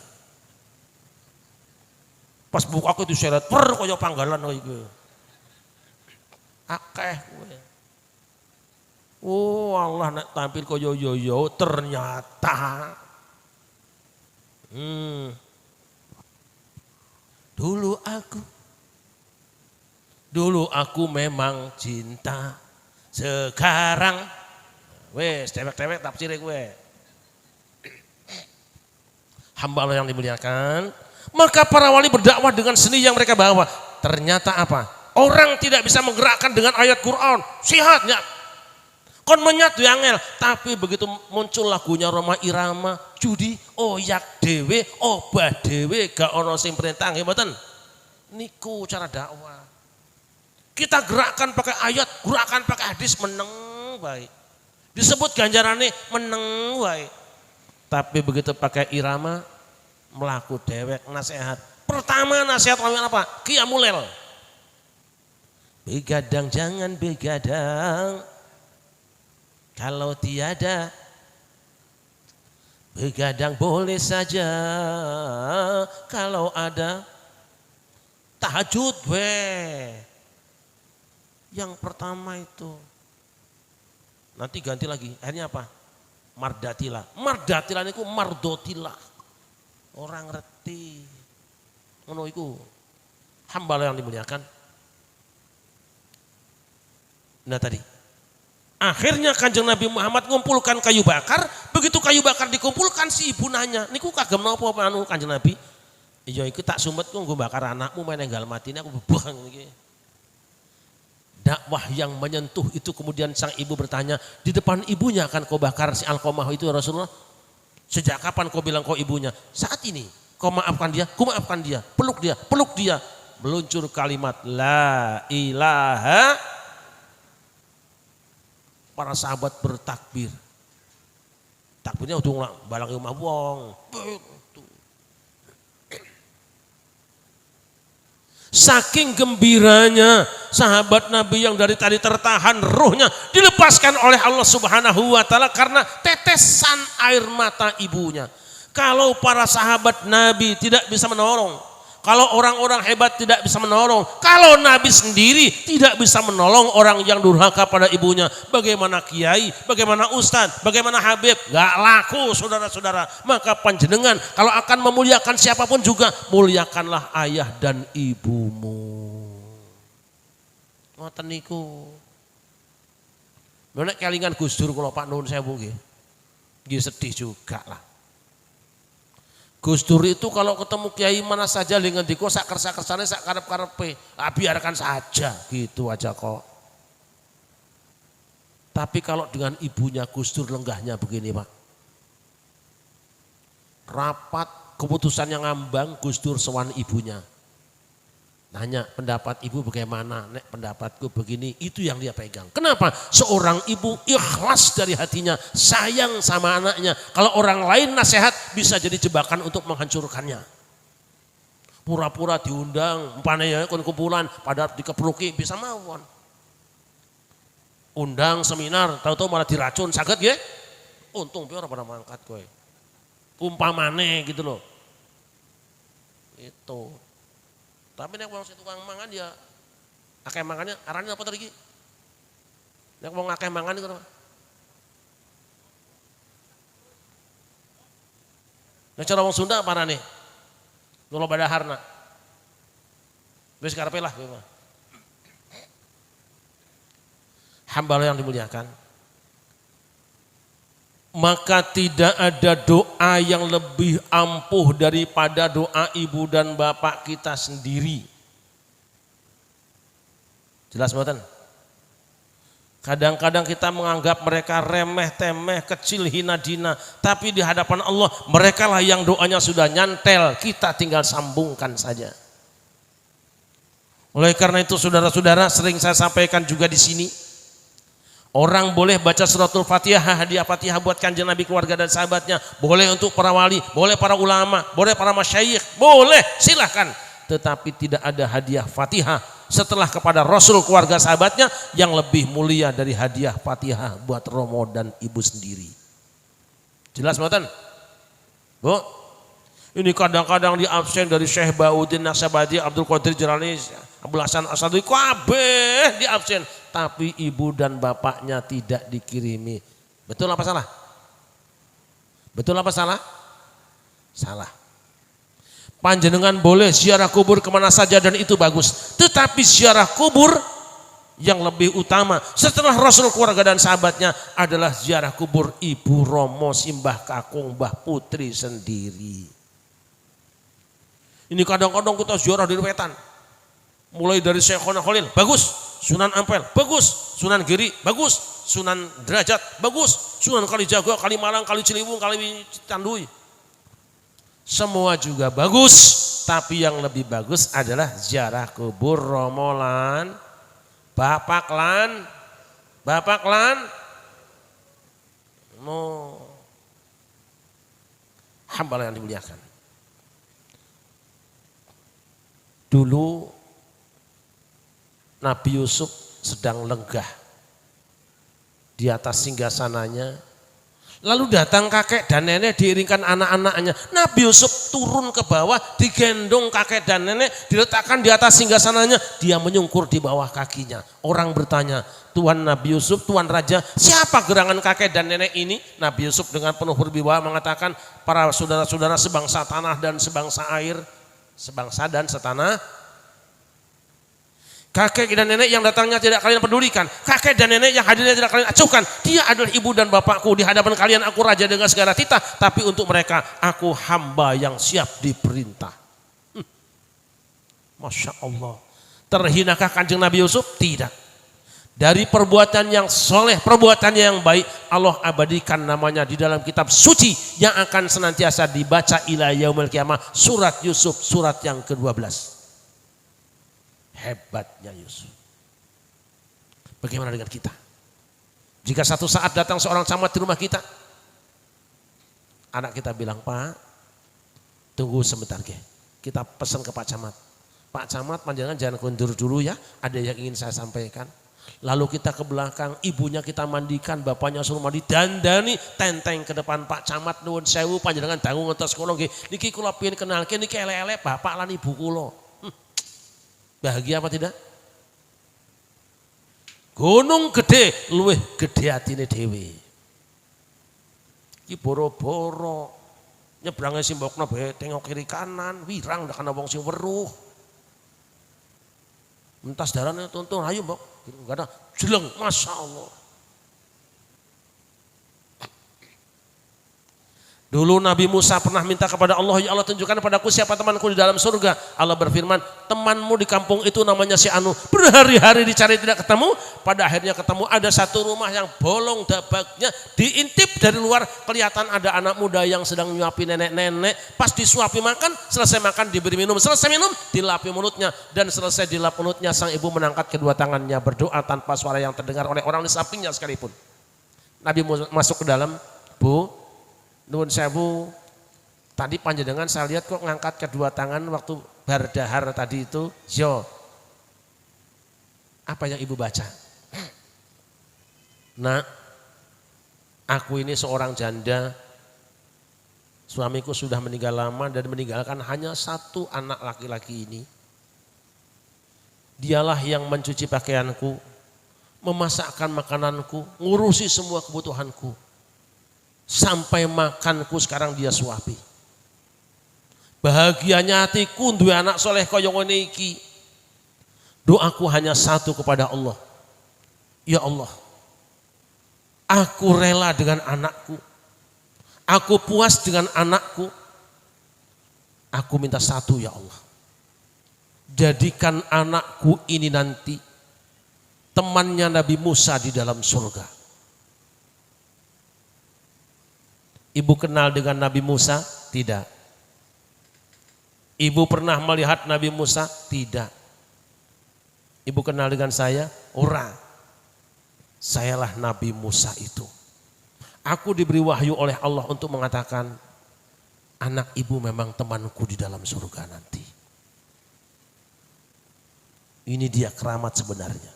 Pas buka aku diseret per kaya panggalan kaya iku. Akeh kowe. Oh Allah nek tampil kaya yo ternyata. Dulu aku memang cinta, sekarang wes dewek-dewek tafsir gue. Hamba Allah yang dimuliakan, maka para wali berdakwah dengan seni yang mereka bawa. Ternyata apa? Orang tidak bisa menggerakkan dengan ayat Quran, sihatnya. kon menyatu angel, tapi begitu muncul lagunya Roma Irama, judi, oyak dewe, obah dewe, gak ono sing perintah nggih mboten. Niku cara dakwah. Kita gerakkan pakai ayat, gerakkan pakai hadis meneng baik. Disebut ganjarane meneng wae. Tapi begitu pakai irama melaku dewek nasihat. Pertama nasihat apa? Qiyamul lail. Begadang jangan begadang. Kalau tiada begadang boleh saja. Kalau ada tahajud weh. Yang pertama itu. Nanti ganti lagi, akhirnya apa? Mardatila. Mardatila niku mardotila. Orang ngerti. Ngono iku. Hamba yang dimuliakan. Nah tadi. Akhirnya Kanjeng Nabi Muhammad ngumpulkan kayu bakar. Begitu kayu bakar dikumpulkan si ibu nanya. Niku kagem napa anu Kanjeng Nabi? Iya iku tak sumet ku nggo bakar anakmu main enggal matine aku bebuang iki. Dakwah yang menyentuh itu kemudian sang ibu bertanya, di depan ibunya akan kau bakar si Alqamah itu ya Rasulullah? Sejak kapan kau bilang kau ibunya? Saat ini kau maafkan dia, ku maafkan dia, peluk dia, peluk dia. Meluncur kalimat la ilaha. Para sahabat bertakbir. Takbirnya udah balang rumah wong. Saking gembiranya sahabat Nabi yang dari tadi tertahan ruhnya dilepaskan oleh Allah Subhanahu wa taala karena tetesan air mata ibunya. Kalau para sahabat Nabi tidak bisa menolong, kalau orang-orang hebat tidak bisa menolong, kalau Nabi sendiri tidak bisa menolong orang yang durhaka pada ibunya, bagaimana kiai, bagaimana ustadz, bagaimana habib? Gak laku saudara-saudara. Maka panjenengan kalau akan memuliakan siapapun juga muliakanlah ayah dan ibumu. Ngoten niku. Nek kelingan Gus Dur kula Pak nuwun sewu nggih. Nggih sedih juga lah. Gus Dur itu kalau ketemu kiai mana saja dengan diko sak kersa-kersane sak karep-karepe, biarkan saja gitu aja kok. Tapi kalau dengan ibunya Gus Dur lenggahnya begini Pak. Rapat keputusan yang ngambang Gus Dur sowan ibunya. Nanya pendapat ibu bagaimana? Nek pendapatku begini, itu yang dia pegang. Kenapa? Seorang ibu ikhlas dari hatinya, sayang sama anaknya. Kalau orang lain nasihat bisa jadi jebakan untuk menghancurkannya. Pura-pura diundang, umpamanya kumpulan, pada dikepruki bisa mawon. Undang seminar, tahu-tahu malah diracun, saged nggih? Untung piye ora pada mangkat kowe. Umpamane gitu loh. Itu. Tapi nek wong tukang mangan ya akeh mangannya arane apa tadi iki? Nek wong akeh mangan iku apa? Nek cara wong Sunda apa arane? Nulo badaharna. Wis karepe lah kowe mah. Hamba yang dimuliakan. Maka tidak ada doa yang lebih ampuh daripada doa ibu dan bapak kita sendiri. Jelas mboten? Kadang-kadang kita menganggap mereka remeh temeh, kecil hina dina, tapi di hadapan Allah mereka lah yang doanya sudah nyantel, kita tinggal sambungkan saja. Oleh karena itu saudara-saudara, sering saya sampaikan juga di sini. Orang boleh baca suratul Fatihah, hadiah Fatihah buat Kanjeng Nabi, keluarga dan sahabatnya. Boleh untuk para wali, boleh para ulama, boleh para masyayikh, boleh, silahkan. Tetapi tidak ada hadiah Fatihah setelah kepada Rasul, keluarga, sahabatnya yang lebih mulia dari hadiah Fatihah buat Romo dan ibu sendiri. Jelas mboten? Bu, ini kadang-kadang di absen dari Syekh Bauddin Naksabandi, Abdul Qadir Jilani, Abdul Hasan Asadui, kabeh di absen. Tapi ibu dan bapaknya tidak dikirimi. Betul apa salah? Betul apa salah? Salah. Panjenengan boleh ziarah kubur kemana saja dan itu bagus. Tetapi ziarah kubur yang lebih utama setelah Rasul, keluarga dan sahabatnya adalah ziarah kubur Ibu Romo, Simbah Kakung, Mbah Putri sendiri. Ini kadang-kadang kita ziarah di Wetan. Mulai dari Syekhona Khalil, bagus. Sunan Ampel, bagus. Sunan Giri, bagus. Sunan Derajat bagus, Sunan Kalijaga, Kalimalang, Kali Ciliwung, Kali Candui. Semua juga bagus, tapi yang lebih bagus adalah ziarah kubur Romo lan Bapak lan no hamba yang dimuliakan. Dulu Nabi Yusuf sedang lenggah di atas singgasananya. Lalu datang kakek dan nenek diiringkan anak-anaknya. Nabi Yusuf turun ke bawah, digendong kakek dan nenek, diletakkan di atas singgasananya. Dia menyungkur di bawah kakinya. Orang bertanya, Tuan Nabi Yusuf, Tuan Raja, siapa gerangan kakek dan nenek ini? Nabi Yusuf dengan penuh berwibawa mengatakan, para saudara-saudara sebangsa tanah dan sebangsa air, sebangsa dan setanah. Kakek dan nenek yang datangnya tidak kalian pedulikan. Kakek dan nenek yang hadirnya tidak kalian acuhkan. Dia adalah ibu dan bapakku. Di hadapan kalian aku raja dengan segala titah. Tapi untuk mereka aku hamba yang siap diperintah. Masya Allah. Terhinakah kanjeng Nabi Yusuf? Tidak. Dari perbuatan yang soleh, perbuatannya yang baik, Allah abadikan namanya di dalam kitab suci yang akan senantiasa dibaca ila yaumil qiyamah. Surat Yusuf, surat yang ke-12. Hebatnya Yusuf. Bagaimana dengan kita? Jika satu saat datang seorang camat di rumah kita, anak kita bilang, Pak, tunggu sebentar, kita pesan ke Pak Camat. Pak Camat, panjangan jangan kundur dulu ya, ada yang ingin saya sampaikan. Lalu kita ke belakang, ibunya kita mandikan, bapaknya suruh mandi, dandani, tenteng ke depan Pak Camat, nuwun sewu, panjangan dangu ngetos kula nggih. Niki kula pengin kenalke niki elek-elek bapak lan ibu kula. Bahagia apa tidak? Gunung gede, luwih gede atine dhewe. Iki boro-boro nyebrange simbokna bae tengok kiri kanan, wirang ndak ana wong sing weruh. Entas darane tuntun, ayo mbok. Enggak ada, jeleng, Masya Allah. Dulu Nabi Musa pernah minta kepada Allah, ya Allah tunjukkan padaku siapa temanku di dalam surga. Allah berfirman, temanmu di kampung itu namanya si Anu. Berhari-hari dicari tidak ketemu, pada akhirnya ketemu. Ada satu rumah yang bolong dabaknya, diintip dari luar, kelihatan ada anak muda yang sedang nyuapi nenek-nenek. Pas disuapi makan, selesai makan diberi minum, selesai minum dilapi mulutnya, dan selesai dilap mulutnya sang ibu menangkat kedua tangannya berdoa tanpa suara yang terdengar oleh orang di sampingnya sekalipun. Nabi masuk ke dalam, Bu, nuwun sewu, tadi panjenengan saya lihat kok ngangkat kedua tangan waktu berdahar tadi itu. Yo, apa yang ibu baca? Nak, aku ini seorang janda, suamiku sudah meninggal lama dan meninggalkan hanya satu anak laki-laki ini. Dialah yang mencuci pakaianku, memasakkan makananku, ngurusi semua kebutuhanku. Sampai makanku sekarang dia suapi. Bahagianya hatiku duwe anak soleh kaya ngene iki. Doaku hanya satu kepada Allah. Ya Allah, aku rela dengan anakku. Aku puas dengan anakku. Aku minta satu ya Allah. Jadikan anakku ini nanti temannya Nabi Musa di dalam surga. Ibu kenal dengan Nabi Musa? Tidak. Ibu pernah melihat Nabi Musa? Tidak. Ibu kenal dengan saya? Ora. Sayalah Nabi Musa itu. Aku diberi wahyu oleh Allah untuk mengatakan, anak ibu memang temanku di dalam surga nanti. Ini dia keramat sebenarnya.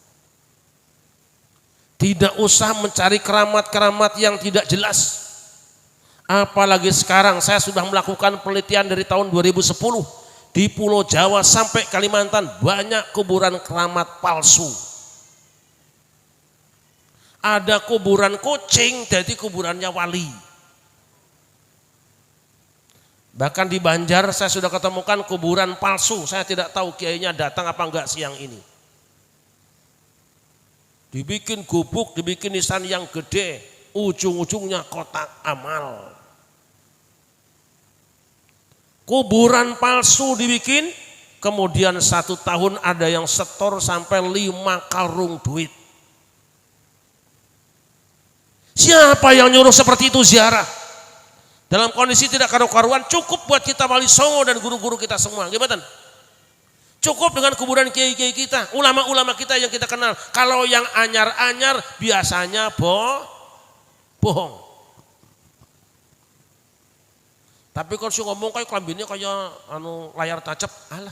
Tidak usah mencari keramat-keramat yang tidak jelas. Apalagi sekarang saya sudah melakukan penelitian dari tahun 2010 di Pulau Jawa sampai Kalimantan banyak kuburan keramat palsu. Ada kuburan kucing jadi kuburannya wali. Bahkan di Banjar saya sudah ketemukan kuburan palsu. Saya tidak tahu kiainya datang apa enggak siang ini. Dibikin gubuk, dibikin nisan yang gede, ujung-ujungnya kotak amal. Kuburan palsu dibikin, kemudian 1 tahun ada yang setor sampai 5 karung duit. Siapa yang nyuruh seperti itu ziarah? Dalam kondisi tidak karu-karuan cukup buat kita Wali Songo dan guru-guru kita semua. Gimana? Cukup dengan kuburan kiai-kiai kita, ulama-ulama kita yang kita kenal. Kalau yang anyar-anyar biasanya bohong. Tapi kalau sih ngomong kayak kelambinnya kayak layar tancap, alah.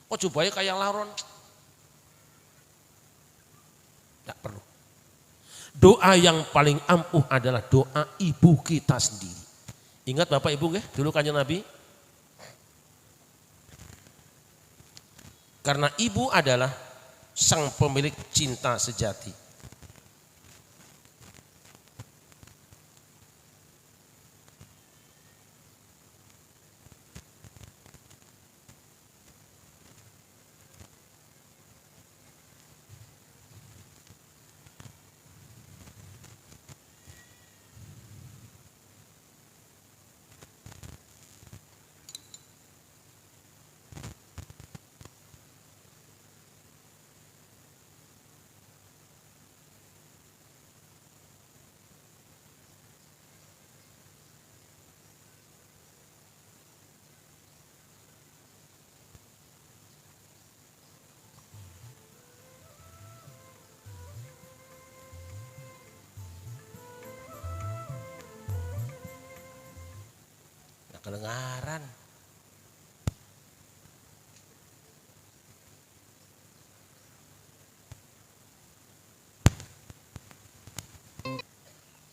Kok jubahnya kayak laron? Tidak perlu. Doa yang paling ampuh adalah doa ibu kita sendiri. Ingat Bapak Ibu nggih, dulu kanjeng Nabi? Karena ibu adalah sang pemilik cinta sejati. Kedengaran.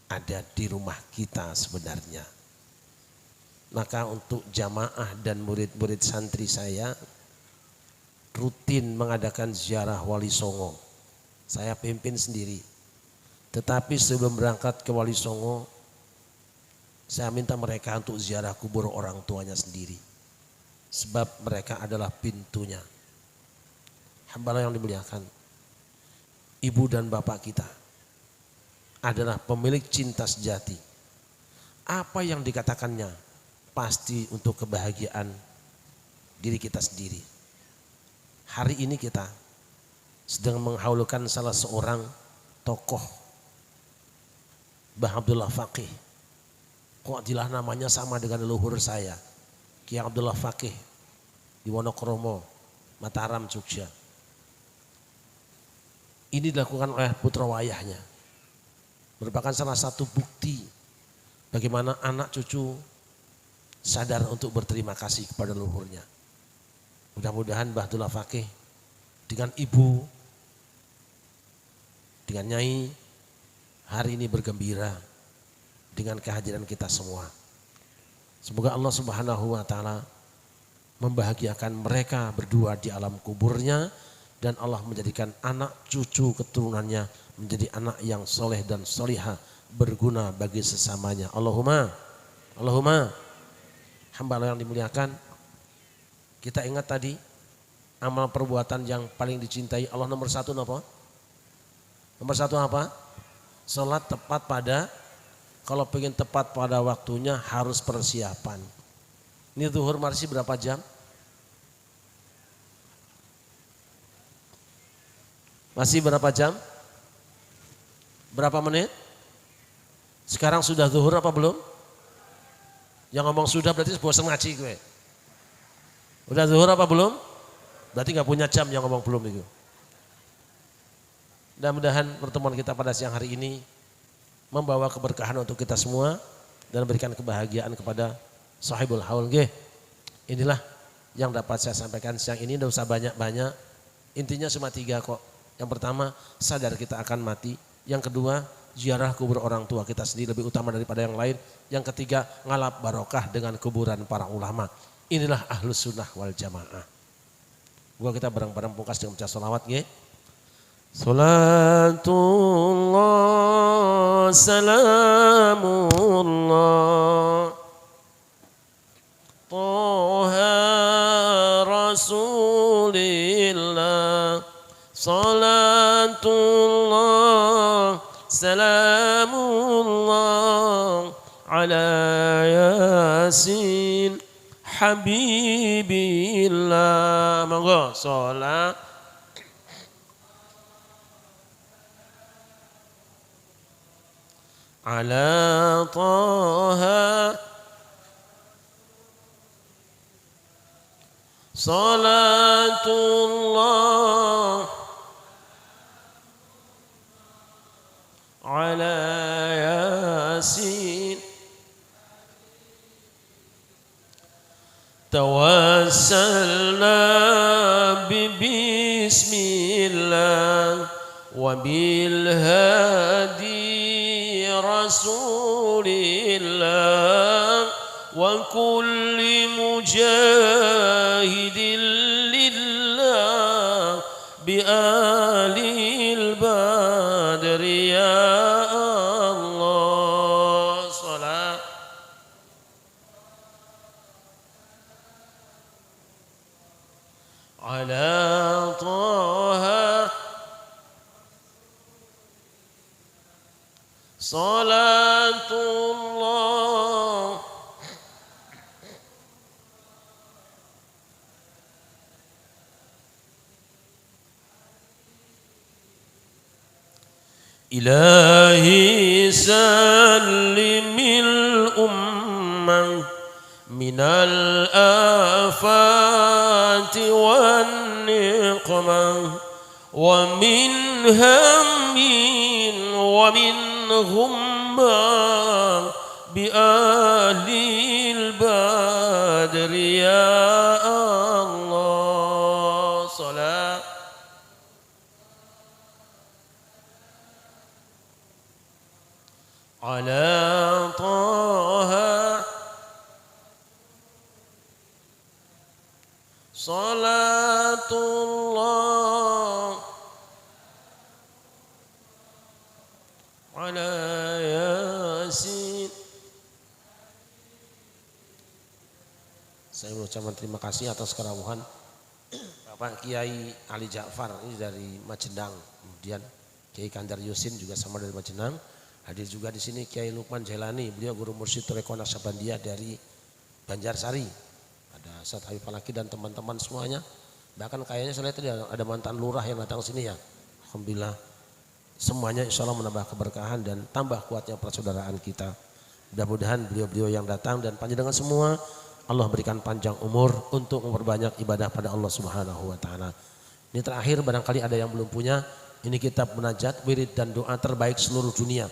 Ada di rumah kita sebenarnya. Maka untuk jamaah dan murid-murid santri saya rutin mengadakan ziarah Wali Songo. Saya pimpin sendiri. Tetapi sebelum berangkat ke Wali Songo, saya minta mereka untuk ziarah kubur orang tuanya sendiri. Sebab mereka adalah pintunya. Hamba yang dimuliakan. Ibu dan bapak kita adalah pemilik cinta sejati. Apa yang dikatakannya pasti untuk kebahagiaan diri kita sendiri. Hari ini kita sedang menghaulukan salah seorang tokoh, Mbah Abdullah Faqih. Kok jelas namanya sama dengan leluhur saya, Kiai Abdullah Faqih di Wonokromo, Mataram, Jogja. Ini dilakukan oleh putra wayahnya. Merupakan salah satu bukti bagaimana anak cucu sadar untuk berterima kasih kepada leluhurnya. Mudah-mudahan Mbah Abdullah Faqih dengan ibu, dengan nyai hari ini bergembira dengan kehadiran kita semua. Semoga Allah Subhanahu wa taala membahagiakan mereka berdua di alam kuburnya dan Allah menjadikan anak cucu keturunannya menjadi anak yang soleh dan solihah berguna bagi sesamanya. Allahumma hamba Allah yang dimuliakan, kita ingat tadi amal perbuatan yang paling dicintai Allah nomor satu apa? Nomor satu apa? Salat tepat pada, kalau pengen tepat pada waktunya harus persiapan. Ini zuhur marsi berapa jam? Masih berapa jam? Berapa menit? Sekarang sudah zuhur apa belum? Yang ngomong sudah berarti bosan ngaji gue. Udah zuhur apa belum? Berarti gak punya jam yang ngomong belum itu. Mudah-mudahan pertemuan kita pada siang hari ini membawa keberkahan untuk kita semua dan memberikan kebahagiaan kepada sahibul haul. Inilah yang dapat saya sampaikan siang ini, tidak usah banyak-banyak. Intinya cuma 3 kok. Yang pertama, sadar kita akan mati. Yang kedua, ziarah kubur orang tua kita sendiri lebih utama daripada yang lain. Yang ketiga, ngalap barokah dengan kuburan para ulama. Inilah ahlus sunnah wal jamaah. Gua kita bareng-bareng pungkas dengan baca sholawat. Salatullah salamullah Toha Rasulillah Salatullah salamullah ala Yasin Habibillah. Monggo sholat. على طه صلاة الله على ياسين توسلنا ببسم الله وبالهادي رسول الله وكل مجاهد لله بآل البدر يا الله صلاة على طه صلاة الله إلهي سلم الأمة من الآفات والنقمة ومن هم ومن غمة بآل البدر يا الله صلاة على طه صلاة الله على ياسين. Saya mengucapkan terima kasih atas kerawuhan Bapak Kiai Ali Ja'far ini dari Majendang, kemudian Kiai Kandar Yusin juga sama dari Majendang. Hadir juga di sini Kiai Lukman Jailani, beliau guru mursyid Toreko Naksabandiyah dari Banjarsari. Ada Ustaz Habib Falaki dan teman-teman semuanya. Bahkan kayaknya saya lihat tadi ada mantan lurah yang datang sini ya. Alhamdulillah. Semuanya insya Allah menambah keberkahan dan tambah kuatnya persaudaraan kita. Mudah-mudahan beliau-beliau yang datang dan panjenengan semua Allah berikan panjang umur untuk memperbanyak ibadah pada Allah Subhanahu wa taala. Ini terakhir barangkali ada yang belum punya, ini kitab munajat, wirid dan doa terbaik seluruh dunia.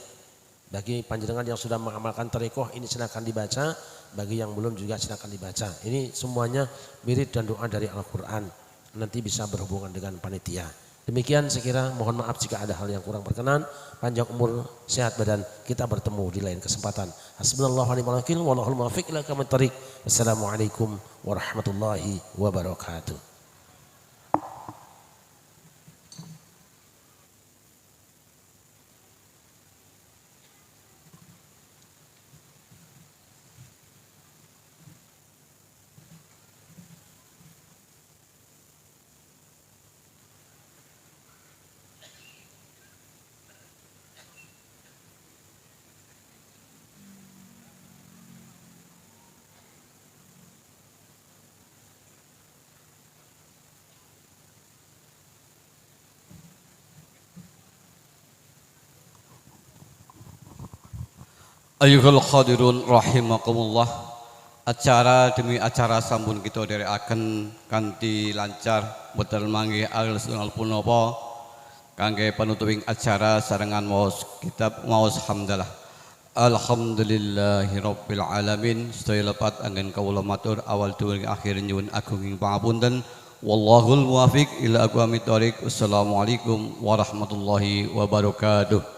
Bagi panjenengan yang sudah mengamalkan tarekoh ini silakan dibaca, bagi yang belum juga silakan dibaca. Ini semuanya wirid dan doa dari Al-Qur'an. Nanti bisa berhubungan dengan panitia. Demikian sekira, mohon maaf jika ada hal yang kurang berkenan. Panjang umur, sehat badan, kita bertemu di lain kesempatan. Hasbunallahu wa ni'mal wakil, wallahul muwaffiq ila aqwamit thoriq. Wassalamualaikum warahmatullahi wabarakatuh. Ayyuhal khadirun rahimakumullah. Acara demi acara sampun kita dherekaken kanthi lancar boten mangke alus-alus punapa kangge panutuping acara sarengan maos kitab maos hamdalah. Alhamdulillahirabbil alamin. Sedaya lepat anggen kawula matur awal during akhir nyuwun agunging pangapunten. Wallahul muwaffiq ila aqwamit thoriq. Wassalamualaikum warahmatullahi wabarakatuh.